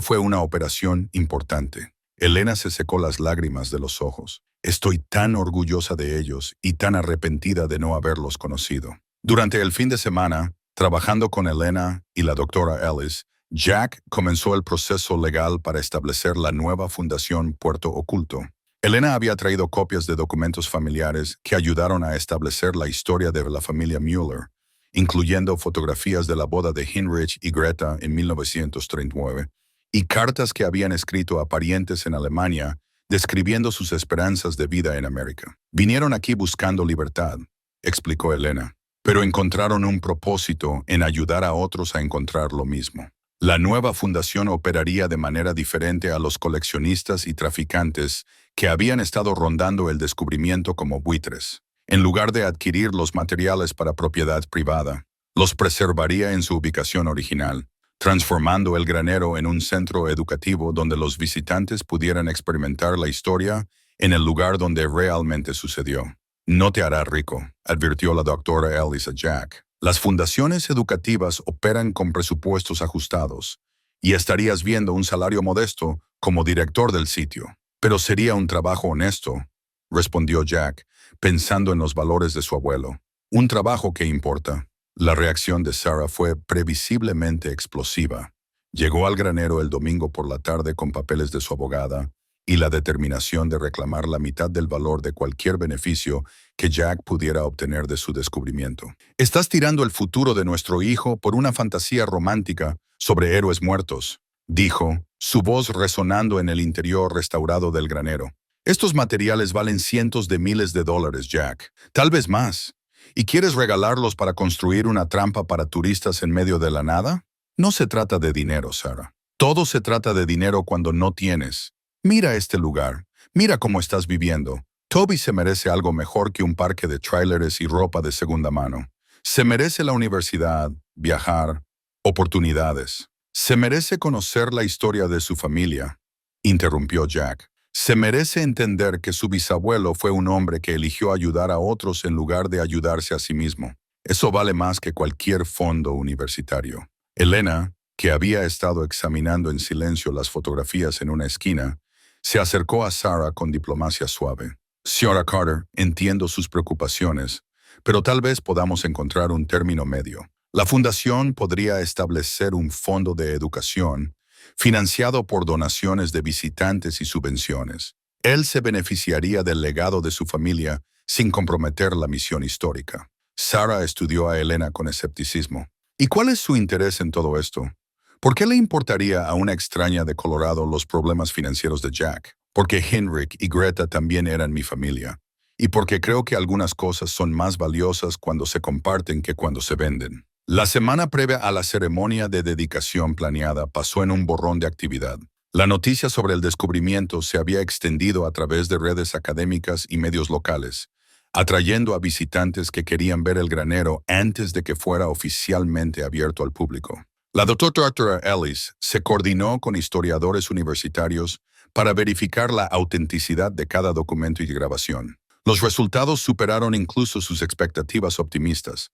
fue una operación importante. Elena se secó las lágrimas de los ojos. Estoy tan orgullosa de ellos y tan arrepentida de no haberlos conocido. Durante el fin de semana, trabajando con Elena y la doctora Ellis, Jack comenzó el proceso legal para establecer la nueva Fundación Puerto Oculto. Elena había traído copias de documentos familiares que ayudaron a establecer la historia de la familia Mueller, incluyendo fotografías de la boda de Heinrich y Greta en 1939, y cartas que habían escrito a parientes en Alemania describiendo sus esperanzas de vida en América. Vinieron aquí buscando libertad, explicó Elena, pero encontraron un propósito en ayudar a otros a encontrar lo mismo. La nueva fundación operaría de manera diferente a los coleccionistas y traficantes que habían estado rondando el descubrimiento como buitres. En lugar de adquirir los materiales para propiedad privada, los preservaría en su ubicación original, transformando el granero en un centro educativo donde los visitantes pudieran experimentar la historia en el lugar donde realmente sucedió. No te hará rico, advirtió la doctora Ellis a Jack. Las fundaciones educativas operan con presupuestos ajustados, y estarías viendo un salario modesto como director del sitio. Pero sería un trabajo honesto, respondió Jack, pensando en los valores de su abuelo. Un trabajo que importa. La reacción de Sarah fue previsiblemente explosiva. Llegó al granero el domingo por la tarde con papeles de su abogada y la determinación de reclamar la mitad del valor de cualquier beneficio que Jack pudiera obtener de su descubrimiento. Estás tirando el futuro de nuestro hijo por una fantasía romántica sobre héroes muertos, dijo, su voz resonando en el interior restaurado del granero. Estos materiales valen cientos de miles de dólares, Jack, tal vez más. ¿Y quieres regalarlos para construir una trampa para turistas en medio de la nada? No se trata de dinero, Sarah. Todo se trata de dinero cuando no tienes. Mira este lugar. Mira cómo estás viviendo. Toby se merece algo mejor que un parque de tráileres y ropa de segunda mano. Se merece la universidad, viajar, oportunidades. Se merece conocer la historia de su familia, interrumpió Jack. Se merece entender que su bisabuelo fue un hombre que eligió ayudar a otros en lugar de ayudarse a sí mismo. Eso vale más que cualquier fondo universitario. Elena, que había estado examinando en silencio las fotografías en una esquina, se acercó a Sarah con diplomacia suave. Señora Carter, entiendo sus preocupaciones, pero tal vez podamos encontrar un término medio. La fundación podría establecer un fondo de educación financiado por donaciones de visitantes y subvenciones. Él se beneficiaría del legado de su familia sin comprometer la misión histórica. Sarah estudió a Elena con escepticismo. ¿Y cuál es su interés en todo esto? ¿Por qué le importaría a una extraña de Colorado los problemas financieros de Jack? Porque Heinrich y Greta también eran mi familia. Y porque creo que algunas cosas son más valiosas cuando se comparten que cuando se venden. La semana previa a la ceremonia de dedicación planeada pasó en un borrón de actividad. La noticia sobre el descubrimiento se había extendido a través de redes académicas y medios locales, atrayendo a visitantes que querían ver el granero antes de que fuera oficialmente abierto al público. La doctora Ellis se coordinó con historiadores universitarios para verificar la autenticidad de cada documento y grabación. Los resultados superaron incluso sus expectativas optimistas.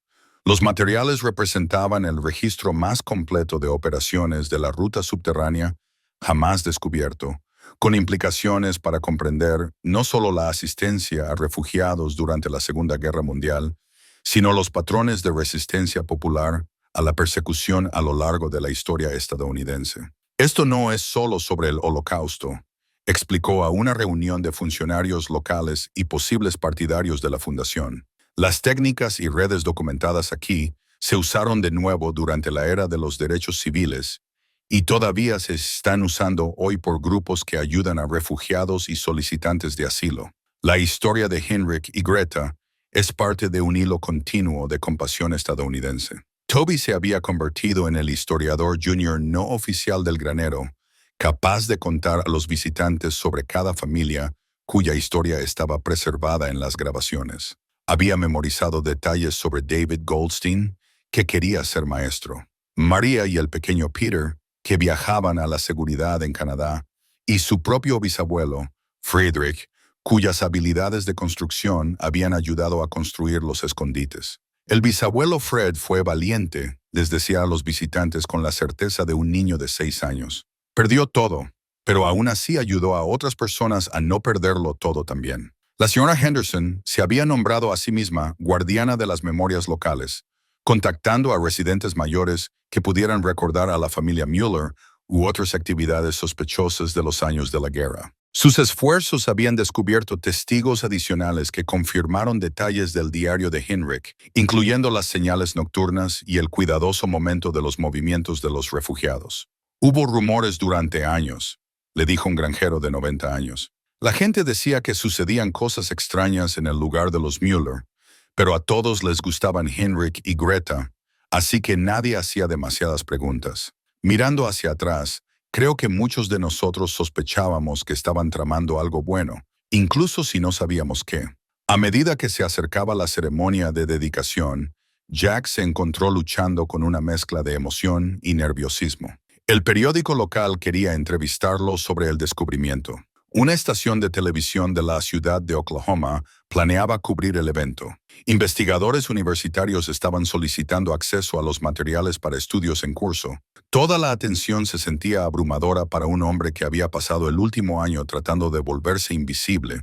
Los materiales representaban el registro más completo de operaciones de la ruta subterránea jamás descubierto, con implicaciones para comprender no solo la asistencia a refugiados durante la Segunda Guerra Mundial, sino los patrones de resistencia popular a la persecución a lo largo de la historia estadounidense. Esto no es solo sobre el Holocausto, explicó a una reunión de funcionarios locales y posibles partidarios de la Fundación. Las técnicas y redes documentadas aquí se usaron de nuevo durante la era de los derechos civiles y todavía se están usando hoy por grupos que ayudan a refugiados y solicitantes de asilo. La historia de Heinrich y Greta es parte de un hilo continuo de compasión estadounidense. Toby se había convertido en el historiador junior no oficial del granero, capaz de contar a los visitantes sobre cada familia cuya historia estaba preservada en las grabaciones. Había memorizado detalles sobre David Goldstein, que quería ser maestro, María y el pequeño Peter, que viajaban a la seguridad en Canadá, y su propio bisabuelo, Friedrich, cuyas habilidades de construcción habían ayudado a construir los escondites. El bisabuelo Fred fue valiente, les decía a los visitantes con la certeza de un niño de 6 años. Perdió todo, pero aún así ayudó a otras personas a no perderlo todo también. La señora Henderson se había nombrado a sí misma guardiana de las memorias locales, contactando a residentes mayores que pudieran recordar a la familia Mueller u otras actividades sospechosas de los años de la guerra. Sus esfuerzos habían descubierto testigos adicionales que confirmaron detalles del diario de Heinrich, incluyendo las señales nocturnas y el cuidadoso momento de los movimientos de los refugiados. Hubo rumores durante años, le dijo un granjero de 90 años. La gente decía que sucedían cosas extrañas en el lugar de los Mueller, pero a todos les gustaban Heinrich y Greta, así que nadie hacía demasiadas preguntas. Mirando hacia atrás, creo que muchos de nosotros sospechábamos que estaban tramando algo bueno, incluso si no sabíamos qué. A medida que se acercaba la ceremonia de dedicación, Jack se encontró luchando con una mezcla de emoción y nerviosismo. El periódico local quería entrevistarlo sobre el descubrimiento. Una estación de televisión de la ciudad de Oklahoma planeaba cubrir el evento. Investigadores universitarios estaban solicitando acceso a los materiales para estudios en curso. Toda la atención se sentía abrumadora para un hombre que había pasado el último año tratando de volverse invisible,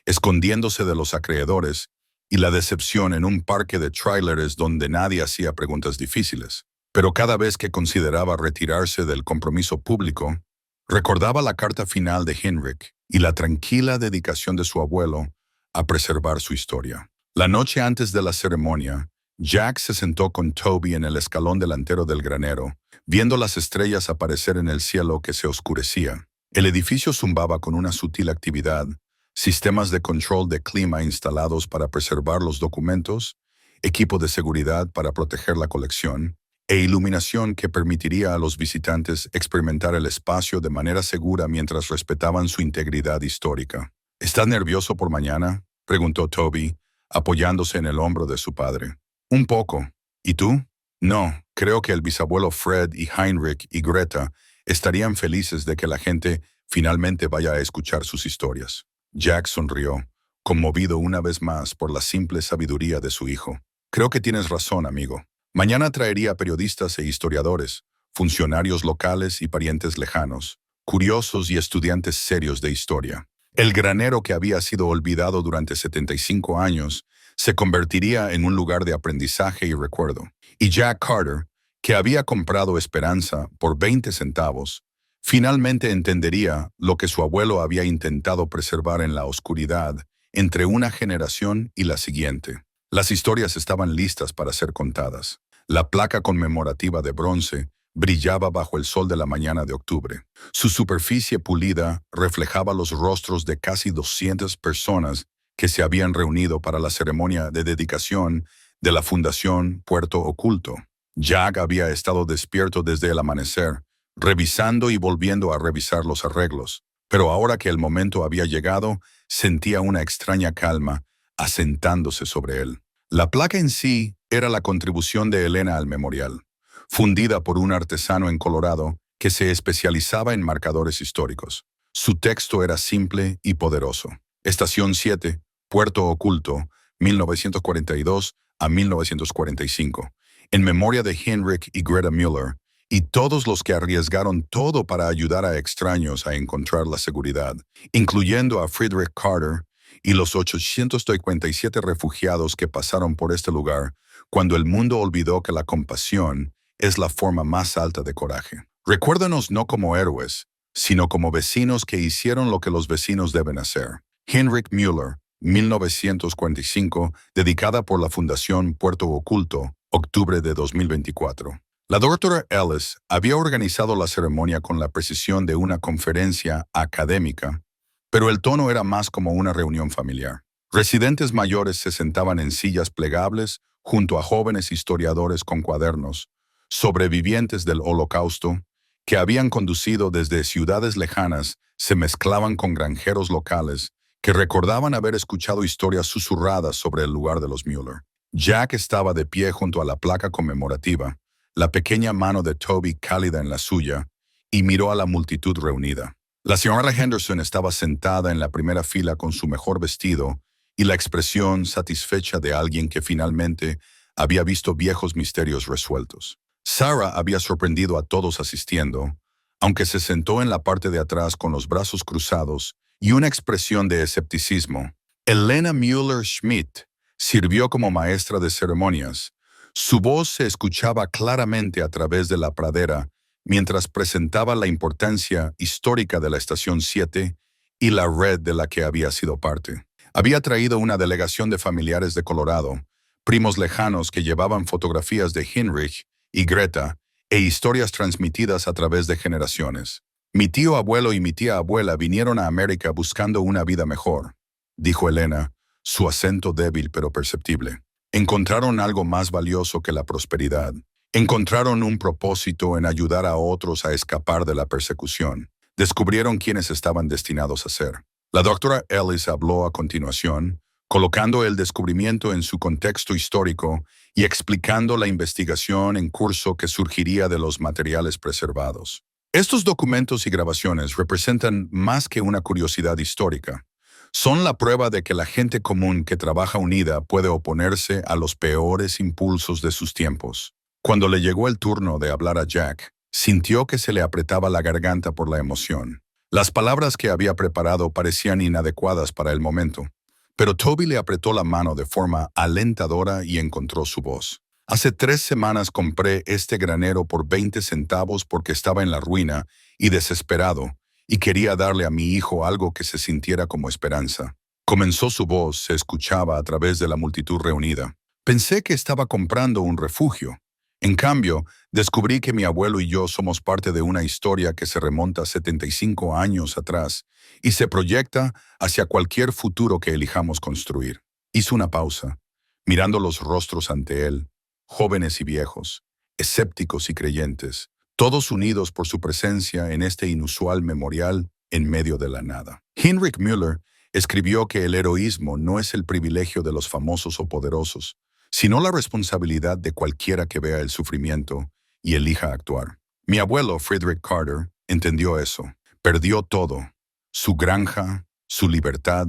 escondiéndose de los acreedores, y la decepción en un parque de tráileres donde nadie hacía preguntas difíciles. Pero cada vez que consideraba retirarse del compromiso público, recordaba la carta final de Heinrich y la tranquila dedicación de su abuelo a preservar su historia. La noche antes de la ceremonia, Jack se sentó con Toby en el escalón delantero del granero, viendo las estrellas aparecer en el cielo que se oscurecía. El edificio zumbaba con una sutil actividad, sistemas de control de clima instalados para preservar los documentos, equipo de seguridad para proteger la colección, e iluminación que permitiría a los visitantes experimentar el espacio de manera segura mientras respetaban su integridad histórica. ¿Estás nervioso por mañana?, preguntó Toby, apoyándose en el hombro de su padre. Un poco. ¿Y tú? No, creo que el bisabuelo Fred y Heinrich y Greta estarían felices de que la gente finalmente vaya a escuchar sus historias. Jack sonrió, conmovido una vez más por la simple sabiduría de su hijo. Creo que tienes razón, amigo. Mañana traería periodistas e historiadores, funcionarios locales y parientes lejanos, curiosos y estudiantes serios de historia. El granero que había sido olvidado durante 75 años se convertiría en un lugar de aprendizaje y recuerdo. Y Jack Carter, que había comprado esperanza por 20 centavos, finalmente entendería lo que su abuelo había intentado preservar en la oscuridad entre una generación y la siguiente. Las historias estaban listas para ser contadas. La placa conmemorativa de bronce brillaba bajo el sol de la mañana de octubre. Su superficie pulida reflejaba los rostros de casi 200 personas que se habían reunido para la ceremonia de dedicación de la Fundación Puerto Oculto. Jack había estado despierto desde el amanecer, revisando y volviendo a revisar los arreglos, pero ahora que el momento había llegado, sentía una extraña calma asentándose sobre él. La placa en sí era la contribución de Elena al memorial, fundida por un artesano en Colorado que se especializaba en marcadores históricos. Su texto era simple y poderoso. Estación 7, Puerto Oculto, 1942 a 1945, en memoria de Heinrich y Greta Mueller, y todos los que arriesgaron todo para ayudar a extraños a encontrar la seguridad, incluyendo a Friedrich Carter y los 857 refugiados que pasaron por este lugar cuando el mundo olvidó que la compasión es la forma más alta de coraje. Recuérdanos no como héroes, sino como vecinos que hicieron lo que los vecinos deben hacer. Heinrich Mueller, 1945, dedicada por la Fundación Puerto Oculto, octubre de 2024. La doctora Ellis había organizado la ceremonia con la precisión de una conferencia académica, pero el tono era más como una reunión familiar. Residentes mayores se sentaban en sillas plegables junto a jóvenes historiadores con cuadernos, sobrevivientes del Holocausto, que habían conducido desde ciudades lejanas, se mezclaban con granjeros locales que recordaban haber escuchado historias susurradas sobre el lugar de los Mueller. Jack estaba de pie junto a la placa conmemorativa, la pequeña mano de Toby cálida en la suya, y miró a la multitud reunida. La señora Henderson estaba sentada en la primera fila con su mejor vestido y la expresión satisfecha de alguien que finalmente había visto viejos misterios resueltos. Sarah había sorprendido a todos asistiendo, aunque se sentó en la parte de atrás con los brazos cruzados y una expresión de escepticismo. Elena Mueller-Schmidt sirvió como maestra de ceremonias. Su voz se escuchaba claramente a través de la pradera mientras presentaba la importancia histórica de la Estación 7 y la red de la que había sido parte. Había traído una delegación de familiares de Colorado, primos lejanos que llevaban fotografías de Heinrich y Greta e historias transmitidas a través de generaciones. Mi tío abuelo y mi tía abuela vinieron a América buscando una vida mejor, dijo Elena, su acento débil pero perceptible. Encontraron algo más valioso que la prosperidad. Encontraron un propósito en ayudar a otros a escapar de la persecución. Descubrieron quiénes estaban destinados a ser. La doctora Ellis habló a continuación, colocando el descubrimiento en su contexto histórico y explicando la investigación en curso que surgiría de los materiales preservados. Estos documentos y grabaciones representan más que una curiosidad histórica. Son la prueba de que la gente común que trabaja unida puede oponerse a los peores impulsos de sus tiempos. Cuando le llegó el turno de hablar a Jack, sintió que se le apretaba la garganta por la emoción. Las palabras que había preparado parecían inadecuadas para el momento, pero Toby le apretó la mano de forma alentadora y encontró su voz. Hace 3 semanas compré este granero por 20 centavos porque estaba en la ruina y desesperado, y quería darle a mi hijo algo que se sintiera como esperanza. Comenzó su voz, se escuchaba a través de la multitud reunida. Pensé que estaba comprando un refugio. En cambio, descubrí que mi abuelo y yo somos parte de una historia que se remonta 75 años atrás y se proyecta hacia cualquier futuro que elijamos construir. Hizo una pausa, mirando los rostros ante él, jóvenes y viejos, escépticos y creyentes, todos unidos por su presencia en este inusual memorial en medio de la nada. Heinrich Müller escribió que el heroísmo no es el privilegio de los famosos o poderosos, sino la responsabilidad de cualquiera que vea el sufrimiento y elija actuar. Mi abuelo, Frederick Carter, entendió eso. Perdió todo: su granja, su libertad,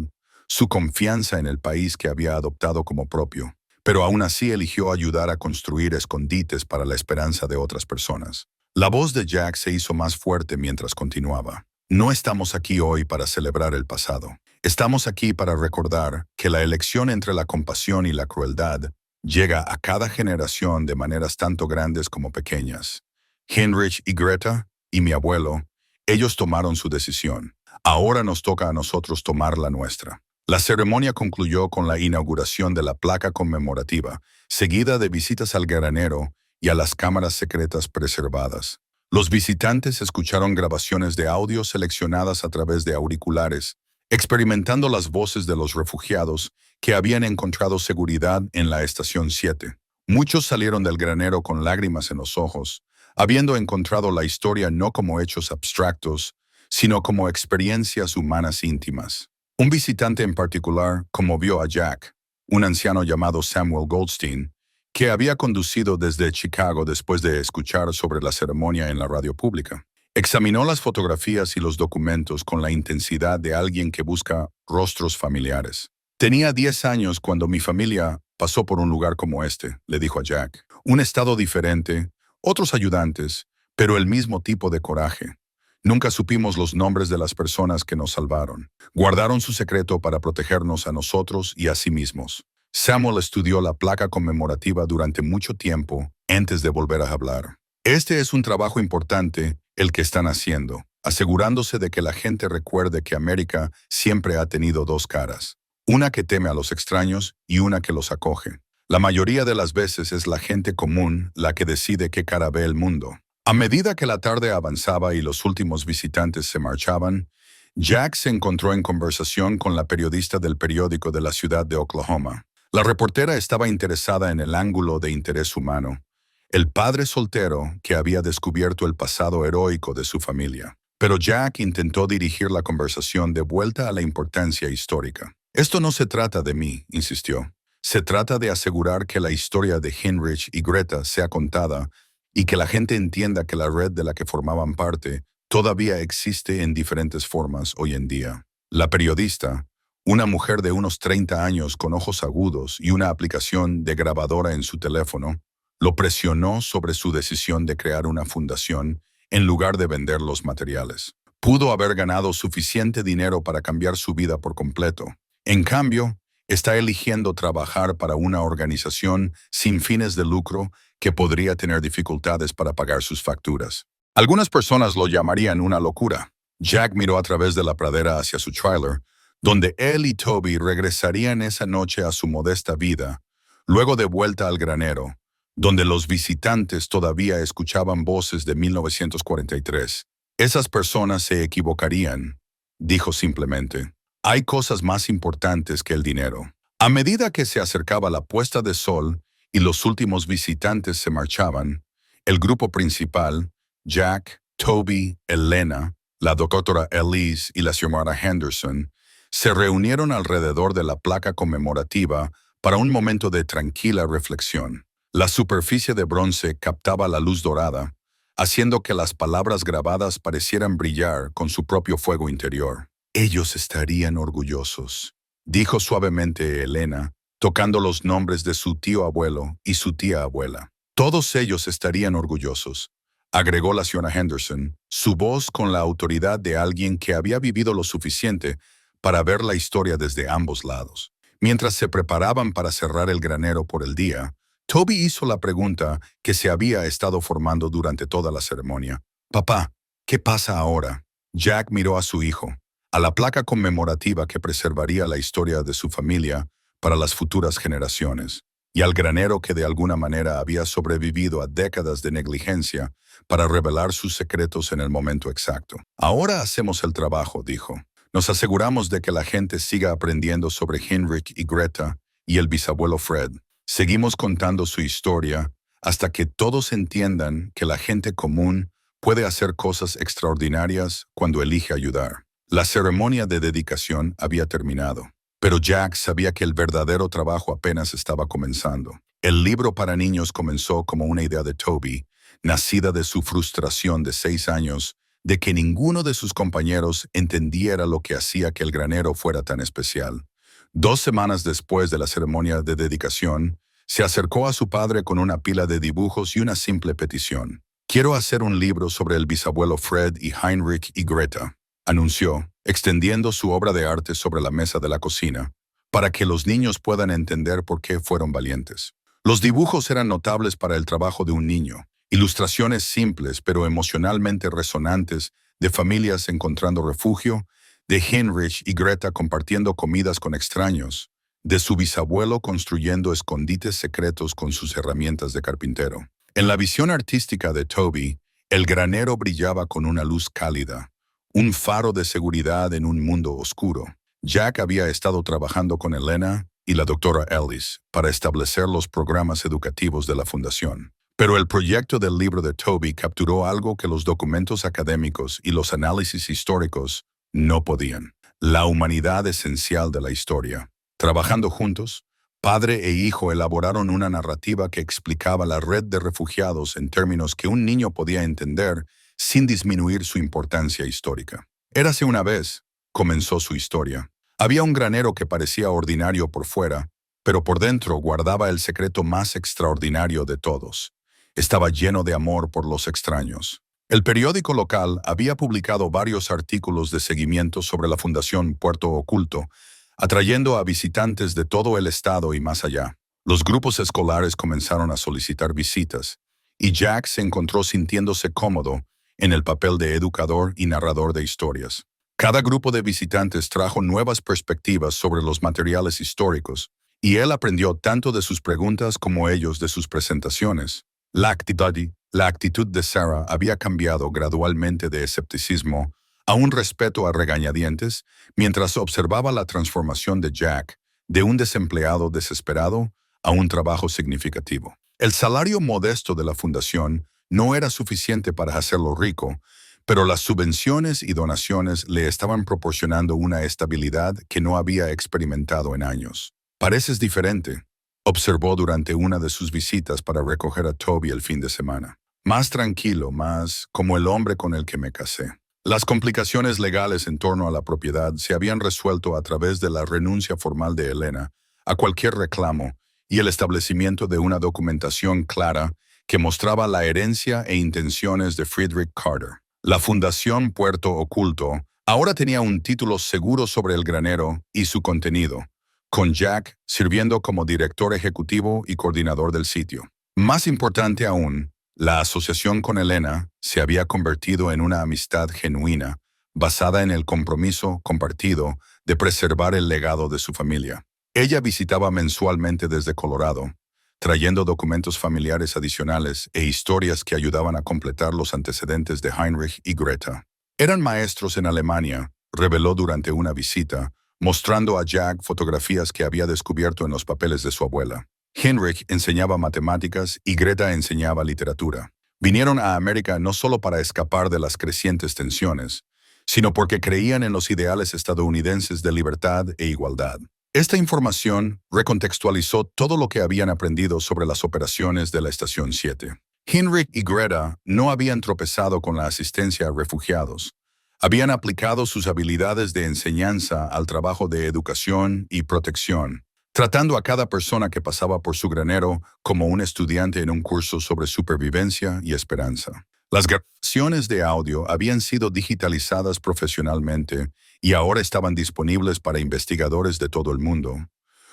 su confianza en el país que había adoptado como propio, pero aún así eligió ayudar a construir escondites para la esperanza de otras personas. La voz de Jack se hizo más fuerte mientras continuaba. No estamos aquí hoy para celebrar el pasado. Estamos aquí para recordar que la elección entre la compasión y la crueldad llega a cada generación de maneras tanto grandes como pequeñas. Heinrich y Greta, y mi abuelo, ellos tomaron su decisión. Ahora nos toca a nosotros tomar la nuestra. La ceremonia concluyó con la inauguración de la placa conmemorativa, seguida de visitas al granero y a las cámaras secretas preservadas. Los visitantes escucharon grabaciones de audio seleccionadas a través de auriculares, experimentando las voces de los refugiados que habían encontrado seguridad en la Estación 7. Muchos salieron del granero con lágrimas en los ojos, habiendo encontrado la historia no como hechos abstractos, sino como experiencias humanas íntimas. Un visitante en particular conmovió a Jack, un anciano llamado Samuel Goldstein, que había conducido desde Chicago después de escuchar sobre la ceremonia en la radio pública. Examinó las fotografías y los documentos con la intensidad de alguien que busca rostros familiares. Tenía 10 años cuando mi familia pasó por un lugar como este, le dijo a Jack. Un estado diferente, otros ayudantes, pero el mismo tipo de coraje. Nunca supimos los nombres de las personas que nos salvaron. Guardaron su secreto para protegernos a nosotros y a sí mismos. Samuel estudió la placa conmemorativa durante mucho tiempo antes de volver a hablar. Este es un trabajo importante el que están haciendo, asegurándose de que la gente recuerde que América siempre ha tenido 2 caras. Una que teme a los extraños y una que los acoge. La mayoría de las veces es la gente común la que decide qué cara ve el mundo. A medida que la tarde avanzaba y los últimos visitantes se marchaban, Jack se encontró en conversación con la periodista del periódico de la ciudad de Oklahoma. La reportera estaba interesada en el ángulo de interés humano, el padre soltero que había descubierto el pasado heroico de su familia. Pero Jack intentó dirigir la conversación de vuelta a la importancia histórica. Esto no se trata de mí, insistió. Se trata de asegurar que la historia de Heinrich y Greta sea contada y que la gente entienda que la red de la que formaban parte todavía existe en diferentes formas hoy en día. La periodista, Una mujer de unos 30 años con ojos agudos y una aplicación de grabadora en su teléfono lo presionó sobre su decisión de crear una fundación en lugar de vender los materiales. Pudo haber ganado suficiente dinero para cambiar su vida por completo. En cambio, está eligiendo trabajar para una organización sin fines de lucro que podría tener dificultades para pagar sus facturas. Algunas personas lo llamarían una locura. Jack miró a través de la pradera hacia su tráiler, donde él y Toby regresarían esa noche a su modesta vida, luego de vuelta al granero, donde los visitantes todavía escuchaban voces de 1943. Esas personas se equivocarían, dijo simplemente. Hay cosas más importantes que el dinero. A medida que se acercaba la puesta de sol y los últimos visitantes se marchaban, el grupo principal, Jack, Toby, Elena, la doctora Elise y la señora Henderson, se reunieron alrededor de la placa conmemorativa para un momento de tranquila reflexión. La superficie de bronce captaba la luz dorada, haciendo que las palabras grabadas parecieran brillar con su propio fuego interior. Ellos estarían orgullosos, dijo suavemente Elena, tocando los nombres de su tío abuelo y su tía abuela. Todos ellos estarían orgullosos, agregó la señora Henderson, su voz con la autoridad de alguien que había vivido lo suficiente para ver la historia desde ambos lados. Mientras se preparaban para cerrar el granero por el día, Toby hizo la pregunta que se había estado formando durante toda la ceremonia. «Papá, ¿qué pasa ahora?» Jack miró a su hijo, a la placa conmemorativa que preservaría la historia de su familia para las futuras generaciones, y al granero que de alguna manera había sobrevivido a décadas de negligencia para revelar sus secretos en el momento exacto. «Ahora hacemos el trabajo», dijo. «Nos aseguramos de que la gente siga aprendiendo sobre Heinrich y Greta y el bisabuelo Fred. Seguimos contando su historia hasta que todos entiendan que la gente común puede hacer cosas extraordinarias cuando elige ayudar». La ceremonia de dedicación había terminado, pero Jack sabía que el verdadero trabajo apenas estaba comenzando. El libro para niños comenzó como una idea de Toby, nacida de su frustración de 6 años de que ninguno de sus compañeros entendiera lo que hacía que el granero fuera tan especial. 2 semanas después de la ceremonia de dedicación, se acercó a su padre con una pila de dibujos y una simple petición. «Quiero hacer un libro sobre el bisabuelo Fred y Heinrich y Greta», anunció, extendiendo su obra de arte sobre la mesa de la cocina, para que los niños puedan entender por qué fueron valientes. Los dibujos eran notables para el trabajo de un niño, ilustraciones simples pero emocionalmente resonantes de familias encontrando refugio, de Heinrich y Greta compartiendo comidas con extraños, de su bisabuelo construyendo escondites secretos con sus herramientas de carpintero. En la visión artística de Toby, el granero brillaba con una luz cálida, un faro de seguridad en un mundo oscuro. Jack había estado trabajando con Elena y la doctora Ellis para establecer los programas educativos de la fundación. Pero el proyecto del libro de Toby capturó algo que los documentos académicos y los análisis históricos no podían: la humanidad esencial de la historia. Trabajando juntos, padre e hijo elaboraron una narrativa que explicaba la red de refugiados en términos que un niño podía entender sin disminuir su importancia histórica. Érase una vez, comenzó su historia. Había un granero que parecía ordinario por fuera, pero por dentro guardaba el secreto más extraordinario de todos. Estaba lleno de amor por los extraños. El periódico local había publicado varios artículos de seguimiento sobre la Fundación Puerto Oculto, atrayendo a visitantes de todo el estado y más allá. Los grupos escolares comenzaron a solicitar visitas, y Jack se encontró sintiéndose cómodo en el papel de educador y narrador de historias. Cada grupo de visitantes trajo nuevas perspectivas sobre los materiales históricos, y él aprendió tanto de sus preguntas como ellos de sus presentaciones. La actitud de Sarah había cambiado gradualmente de escepticismo a un respeto a regañadientes mientras observaba la transformación de Jack de un desempleado desesperado a un trabajo significativo. El salario modesto de la fundación no era suficiente para hacerlo rico, pero las subvenciones y donaciones le estaban proporcionando una estabilidad que no había experimentado en años. «Pareces diferente», observó durante una de sus visitas para recoger a Toby el fin de semana. «Más tranquilo, más como el hombre con el que me casé». Las complicaciones legales en torno a la propiedad se habían resuelto a través de la renuncia formal de Elena a cualquier reclamo y el establecimiento de una documentación clara que mostraba la herencia e intenciones de Frederick Carter. La Fundación Puerto Oculto ahora tenía un título seguro sobre el granero y su contenido, con Jack sirviendo como director ejecutivo y coordinador del sitio. Más importante aún, la asociación con Elena se había convertido en una amistad genuina, basada en el compromiso compartido de preservar el legado de su familia. Ella visitaba mensualmente desde Colorado, trayendo documentos familiares adicionales e historias que ayudaban a completar los antecedentes de Heinrich y Greta. Eran maestros en Alemania, reveló durante una visita, mostrando a Jack fotografías que había descubierto en los papeles de su abuela. Heinrich enseñaba matemáticas y Greta enseñaba literatura. Vinieron a América no solo para escapar de las crecientes tensiones, sino porque creían en los ideales estadounidenses de libertad e igualdad. Esta información recontextualizó todo lo que habían aprendido sobre las operaciones de la Estación 7. Heinrich y Greta no habían tropezado con la asistencia a refugiados. Habían aplicado sus habilidades de enseñanza al trabajo de educación y protección, tratando a cada persona que pasaba por su granero como un estudiante en un curso sobre supervivencia y esperanza. Las grabaciones de audio habían sido digitalizadas profesionalmente y ahora estaban disponibles para investigadores de todo el mundo,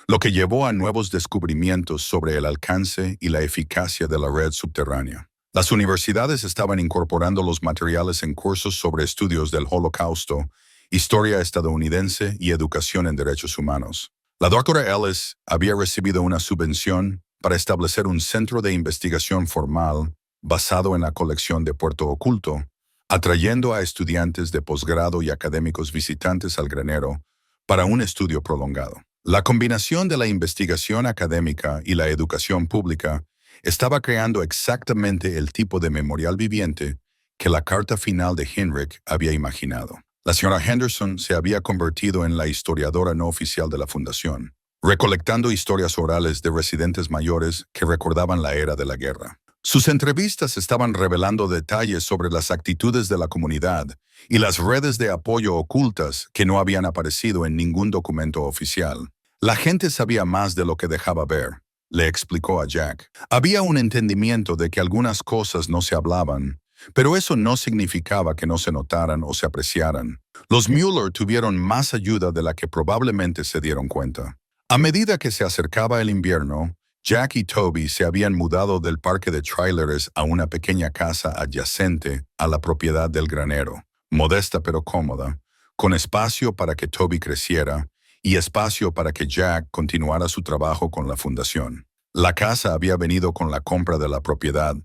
lo que llevó a nuevos descubrimientos sobre el alcance y la eficacia de la red subterránea. Las universidades estaban incorporando los materiales en cursos sobre estudios del Holocausto, historia estadounidense y educación en derechos humanos. La doctora Ellis había recibido una subvención para establecer un centro de investigación formal basado en la colección de Puerto Oculto, atrayendo a estudiantes de posgrado y académicos visitantes al granero para un estudio prolongado. La combinación de la investigación académica y la educación pública estaba creando exactamente el tipo de memorial viviente que la carta final de Heinrich había imaginado. La señora Henderson se había convertido en la historiadora no oficial de la fundación, recolectando historias orales de residentes mayores que recordaban la era de la guerra. Sus entrevistas estaban revelando detalles sobre las actitudes de la comunidad y las redes de apoyo ocultas que no habían aparecido en ningún documento oficial. La gente sabía más de lo que dejaba ver, le explicó a Jack. Había un entendimiento de que algunas cosas no se hablaban, pero eso no significaba que no se notaran o se apreciaran. Los Mueller tuvieron más ayuda de la que probablemente se dieron cuenta. A medida que se acercaba el invierno, Jack y Toby se habían mudado del parque de trailers a una pequeña casa adyacente a la propiedad del granero, modesta pero cómoda, con espacio para que Toby creciera y espacio para que Jack continuara su trabajo con la fundación. La casa había venido con la compra de la propiedad,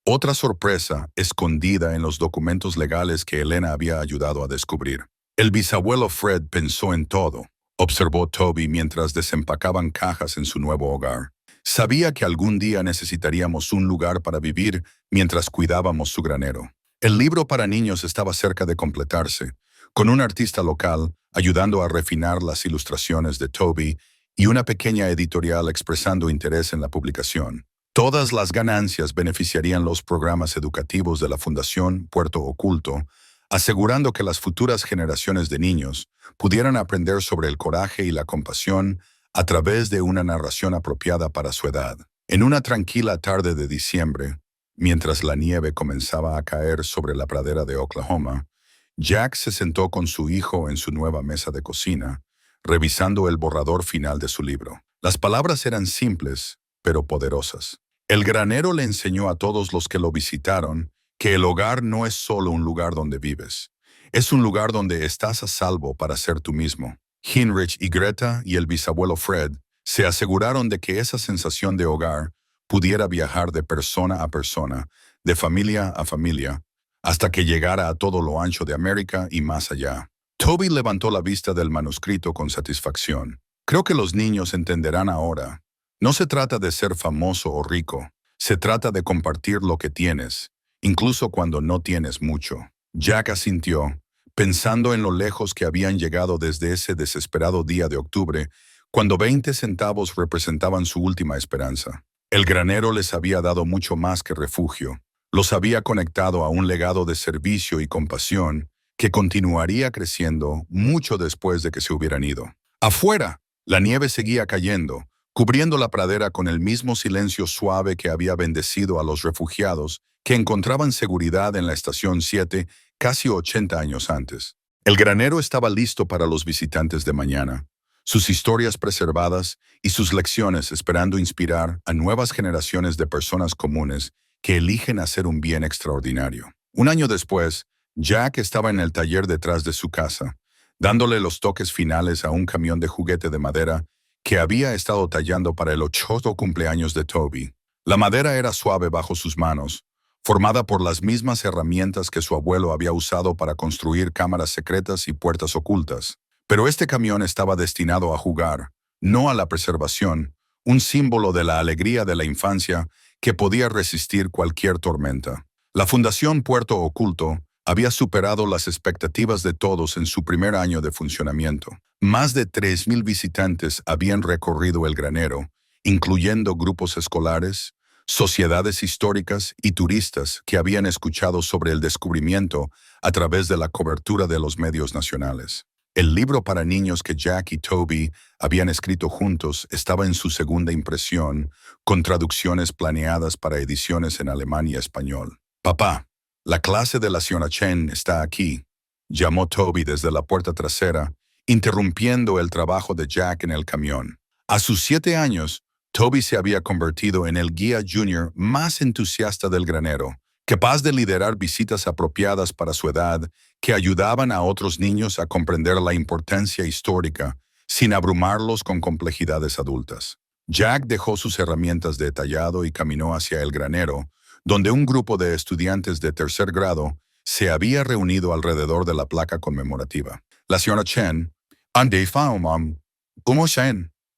otra sorpresa escondida en los documentos legales que Elena había ayudado a descubrir. El bisabuelo Fred pensó en todo, observó Toby mientras desempacaban cajas en su nuevo hogar. Sabía que algún día necesitaríamos un lugar para vivir mientras cuidábamos su granero. El libro para niños estaba cerca de completarse, con un artista local ayudando a refinar las ilustraciones de Toby y una pequeña editorial expresando interés en la publicación. Todas las ganancias beneficiarían los programas educativos de la Fundación Puerto Oculto, asegurando que las futuras generaciones de niños pudieran aprender sobre el coraje y la compasión a través de una narración apropiada para su edad. En una tranquila tarde de diciembre, mientras la nieve comenzaba a caer sobre la pradera de Oklahoma, Jack se sentó con su hijo en su nueva mesa de cocina, revisando el borrador final de su libro. Las palabras eran simples, pero poderosas. El granero le enseñó a todos los que lo visitaron que el hogar no es solo un lugar donde vives, es un lugar donde estás a salvo para ser tú mismo. Heinrich y Greta y el bisabuelo Fred se aseguraron de que esa sensación de hogar pudiera viajar de persona a persona, de familia a familia, hasta que llegara a todo lo ancho de América y más allá. Toby levantó la vista del manuscrito con satisfacción. Creo que los niños entenderán ahora. No se trata de ser famoso o rico, se trata de compartir lo que tienes, incluso cuando no tienes mucho. Jack asintió, pensando en lo lejos que habían llegado desde ese desesperado día de octubre, cuando 20 centavos representaban su última esperanza. El granero les había dado mucho más que refugio. Los había conectado a un legado de servicio y compasión que continuaría creciendo mucho después de que se hubieran ido. Afuera, la nieve seguía cayendo, cubriendo la pradera con el mismo silencio suave que había bendecido a los refugiados que encontraban seguridad en la Estación 7 casi 80 años antes. El granero estaba listo para los visitantes de mañana, sus historias preservadas y sus lecciones esperando inspirar a nuevas generaciones de personas comunes que eligen hacer un bien extraordinario. Un año después, Jack estaba en el taller detrás de su casa, dándole los toques finales a un camión de juguete de madera que había estado tallando para el 8º cumpleaños de Toby. La madera era suave bajo sus manos, formada por las mismas herramientas que su abuelo había usado para construir cámaras secretas y puertas ocultas. Pero este camión estaba destinado a jugar, no a la preservación, un símbolo de la alegría de la infancia que podía resistir cualquier tormenta. La Fundación Puerto Oculto había superado las expectativas de todos en su primer año de funcionamiento. Más de 3,000 visitantes habían recorrido el granero, incluyendo grupos escolares, sociedades históricas y turistas que habían escuchado sobre el descubrimiento a través de la cobertura de los medios nacionales. El libro para niños que Jack y Toby habían escrito juntos estaba en su segunda impresión, con traducciones planeadas para ediciones en alemán y español. «Papá, la clase de la señora Chen está aquí», llamó Toby desde la puerta trasera, interrumpiendo el trabajo de Jack en el camión. A sus 7 años, Toby se había convertido en el guía junior más entusiasta del granero, capaz de liderar visitas apropiadas para su edad que ayudaban a otros niños a comprender la importancia histórica sin abrumarlos con complejidades adultas. Jack dejó sus herramientas de tallado y caminó hacia el granero, donde un grupo de estudiantes de 3er grado se había reunido alrededor de la placa conmemorativa. La señora Chen,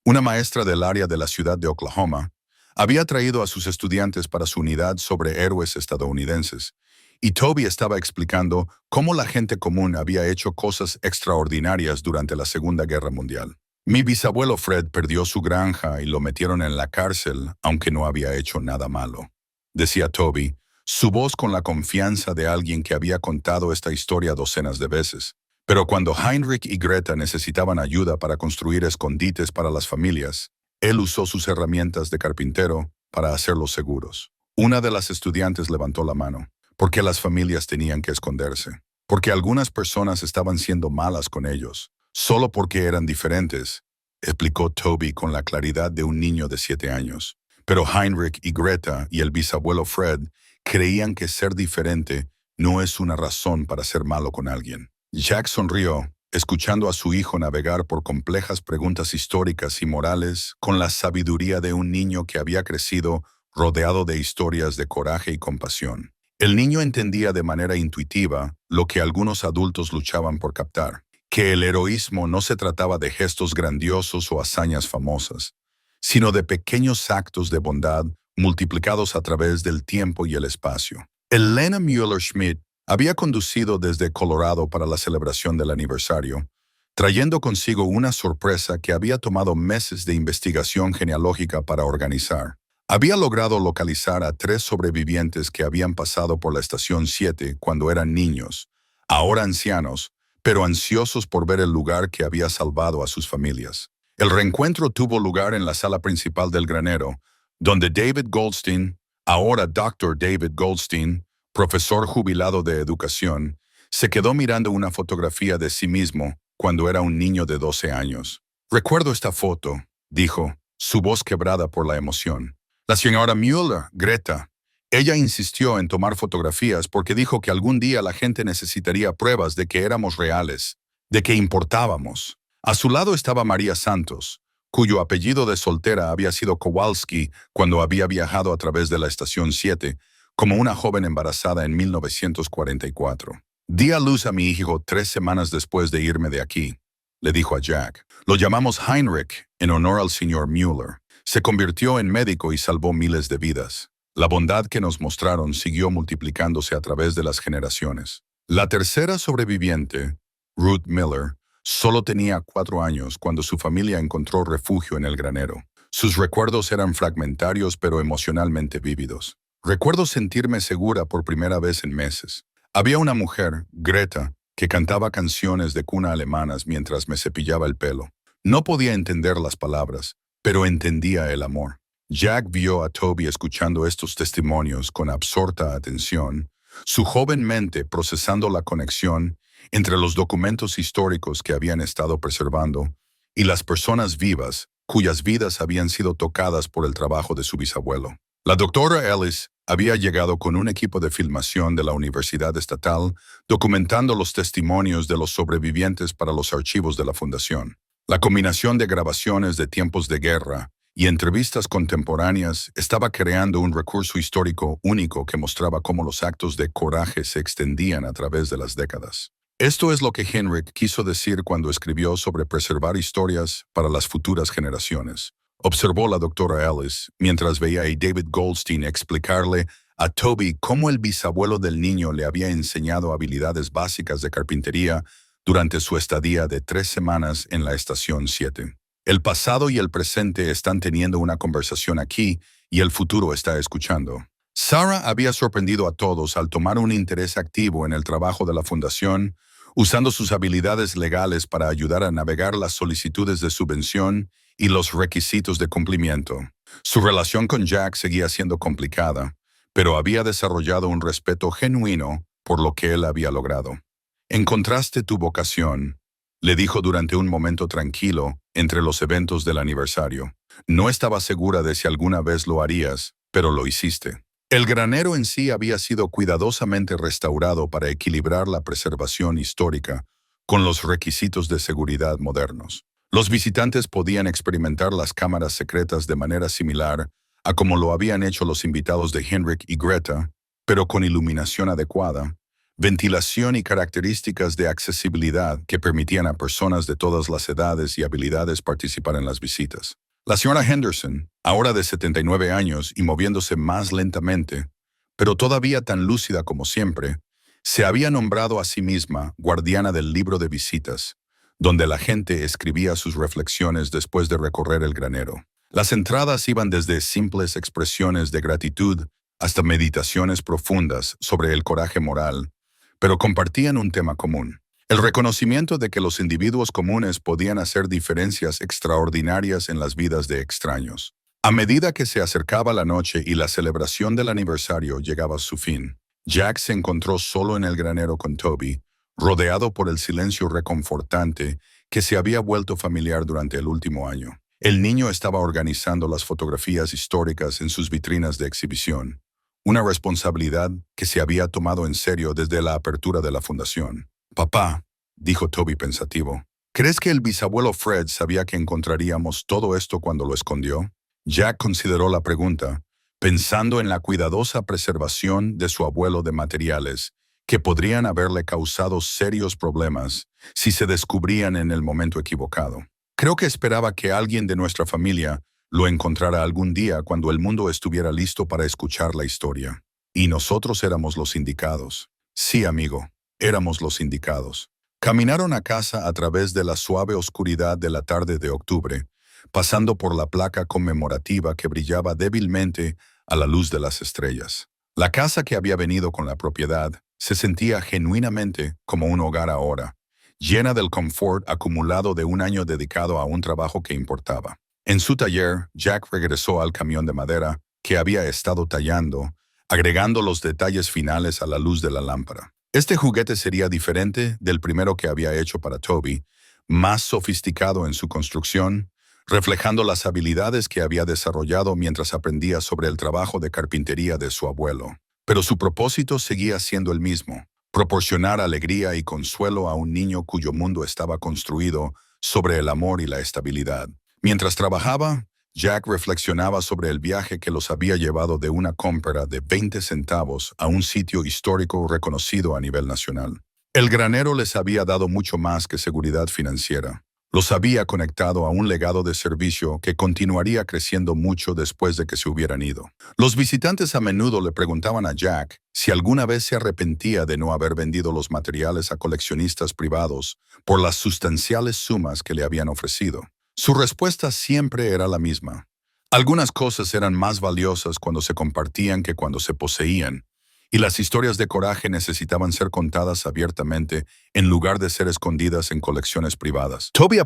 una maestra del área de la ciudad de Oklahoma, había traído a sus estudiantes para su unidad sobre héroes estadounidenses, y Toby estaba explicando cómo la gente común había hecho cosas extraordinarias durante la Segunda Guerra Mundial. «Mi bisabuelo Fred perdió su granja y lo metieron en la cárcel, aunque no había hecho nada malo», decía Toby, su voz con la confianza de alguien que había contado esta historia docenas de veces. Pero cuando Heinrich y Greta necesitaban ayuda para construir escondites para las familias, él usó sus herramientas de carpintero para hacerlos seguros. Una de las estudiantes levantó la mano, porque las familias tenían que esconderse, porque algunas personas estaban siendo malas con ellos, solo porque eran diferentes, explicó Toby con la claridad de un niño de 7 años. Pero Heinrich y Greta y el bisabuelo Fred creían que ser diferente no es una razón para ser malo con alguien. Jack sonrió, escuchando a su hijo navegar por complejas preguntas históricas y morales con la sabiduría de un niño que había crecido rodeado de historias de coraje y compasión. El niño entendía de manera intuitiva lo que algunos adultos luchaban por captar, que el heroísmo no se trataba de gestos grandiosos o hazañas famosas, sino de pequeños actos de bondad multiplicados a través del tiempo y el espacio. Elena Mueller-Schmidt había conducido desde Colorado para la celebración del aniversario, trayendo consigo una sorpresa que había tomado meses de investigación genealógica para organizar. Había logrado localizar a 3 sobrevivientes que habían pasado por la Estación 7 cuando eran niños, ahora ancianos, pero ansiosos por ver el lugar que había salvado a sus familias. El reencuentro tuvo lugar en la sala principal del granero, donde David Goldstein, ahora Dr. David Goldstein, profesor jubilado de educación, se quedó mirando una fotografía de sí mismo cuando era un niño de 12 años. «Recuerdo esta foto», dijo, su voz quebrada por la emoción. «La señora Mueller, Greta. Ella insistió en tomar fotografías porque dijo que algún día la gente necesitaría pruebas de que éramos reales, de que importábamos». A su lado estaba María Santos, cuyo apellido de soltera había sido Kowalski cuando había viajado a través de la Estación 7, como una joven embarazada en 1944. «Di a luz a mi hijo 3 semanas después de irme de aquí», le dijo a Jack. «Lo llamamos Heinrich en honor al señor Mueller. Se convirtió en médico y salvó miles de vidas. La bondad que nos mostraron siguió multiplicándose a través de las generaciones». La tercera sobreviviente, Ruth Miller, solo tenía 4 años cuando su familia encontró refugio en el granero. Sus recuerdos eran fragmentarios pero emocionalmente vívidos. «Recuerdo sentirme segura por primera vez en meses. Había una mujer, Greta, que cantaba canciones de cuna alemanas mientras me cepillaba el pelo. No podía entender las palabras, pero entendía el amor. Jack vio a Toby escuchando estos testimonios con absorta atención, su joven mente procesando la conexión entre los documentos históricos que habían estado preservando y las personas vivas cuyas vidas habían sido tocadas por el trabajo de su bisabuelo. La doctora Ellis había llegado con un equipo de filmación de la Universidad Estatal documentando los testimonios de los sobrevivientes para los archivos de la Fundación. La combinación de grabaciones de tiempos de guerra y entrevistas contemporáneas estaba creando un recurso histórico único que mostraba cómo los actos de coraje se extendían a través de las décadas. Esto es lo que Henrik quiso decir cuando escribió sobre preservar historias para las futuras generaciones, observó la doctora Ellis mientras veía a David Goldstein explicarle a Toby cómo el bisabuelo del niño le había enseñado habilidades básicas de carpintería durante su estadía de 3 semanas en la Estación 7. El pasado y el presente están teniendo una conversación aquí y el futuro está escuchando. Sarah había sorprendido a todos al tomar un interés activo en el trabajo de la Fundación, usando sus habilidades legales para ayudar a navegar las solicitudes de subvención y los requisitos de cumplimiento. Su relación con Jack seguía siendo complicada, pero había desarrollado un respeto genuino por lo que él había logrado. «Encontraste tu vocación», le dijo durante un momento tranquilo entre los eventos del aniversario. «No estaba segura de si alguna vez lo harías, pero lo hiciste». El granero en sí había sido cuidadosamente restaurado para equilibrar la preservación histórica con los requisitos de seguridad modernos. Los visitantes podían experimentar las cámaras secretas de manera similar a como lo habían hecho los invitados de Henrik y Greta, pero con iluminación adecuada, ventilación y características de accesibilidad que permitían a personas de todas las edades y habilidades participar en las visitas. La señora Henderson, ahora de 79 años y moviéndose más lentamente, pero todavía tan lúcida como siempre, se había nombrado a sí misma guardiana del libro de visitas, donde la gente escribía sus reflexiones después de recorrer el granero. Las entradas iban desde simples expresiones de gratitud hasta meditaciones profundas sobre el coraje moral, pero compartían un tema común: el reconocimiento de que los individuos comunes podían hacer diferencias extraordinarias en las vidas de extraños. A medida que se acercaba la noche y la celebración del aniversario llegaba a su fin, Jack se encontró solo en el granero con Toby, rodeado por el silencio reconfortante que se había vuelto familiar durante el último año. El niño estaba organizando las fotografías históricas en sus vitrinas de exhibición, una responsabilidad que se había tomado en serio desde la apertura de la fundación. «Papá», dijo Toby pensativo, «¿crees que el bisabuelo Fred sabía que encontraríamos todo esto cuando lo escondió?» Jack consideró la pregunta, pensando en la cuidadosa preservación de su abuelo de materiales que podrían haberle causado serios problemas si se descubrían en el momento equivocado. «Creo que esperaba que alguien de nuestra familia lo encontrara algún día cuando el mundo estuviera listo para escuchar la historia. Y nosotros éramos los indicados». «Sí, amigo, éramos los indicados». Caminaron a casa a través de la suave oscuridad de la tarde de octubre, pasando por la placa conmemorativa que brillaba débilmente a la luz de las estrellas. La casa que había venido con la propiedad se sentía genuinamente como un hogar ahora, llena del confort acumulado de un año dedicado a un trabajo que importaba. En su taller, Jack regresó al camión de madera que había estado tallando, agregando los detalles finales a la luz de la lámpara. Este juguete sería diferente del primero que había hecho para Toby, más sofisticado en su construcción, reflejando las habilidades que había desarrollado mientras aprendía sobre el trabajo de carpintería de su abuelo. Pero su propósito seguía siendo el mismo: proporcionar alegría y consuelo a un niño cuyo mundo estaba construido sobre el amor y la estabilidad. Mientras trabajaba, Jack reflexionaba sobre el viaje que los había llevado de una compra de 20 centavos a un sitio histórico reconocido a nivel nacional. El granero les había dado mucho más que seguridad financiera. Los había conectado a un legado de servicio que continuaría creciendo mucho después de que se hubieran ido. Los visitantes a menudo le preguntaban a Jack si alguna vez se arrepentía de no haber vendido los materiales a coleccionistas privados por las sustanciales sumas que le habían ofrecido. Su respuesta siempre era la misma: algunas cosas eran más valiosas cuando se compartían que cuando se poseían, y las historias de coraje necesitaban ser contadas abiertamente en lugar de ser escondidas en colecciones privadas. Toby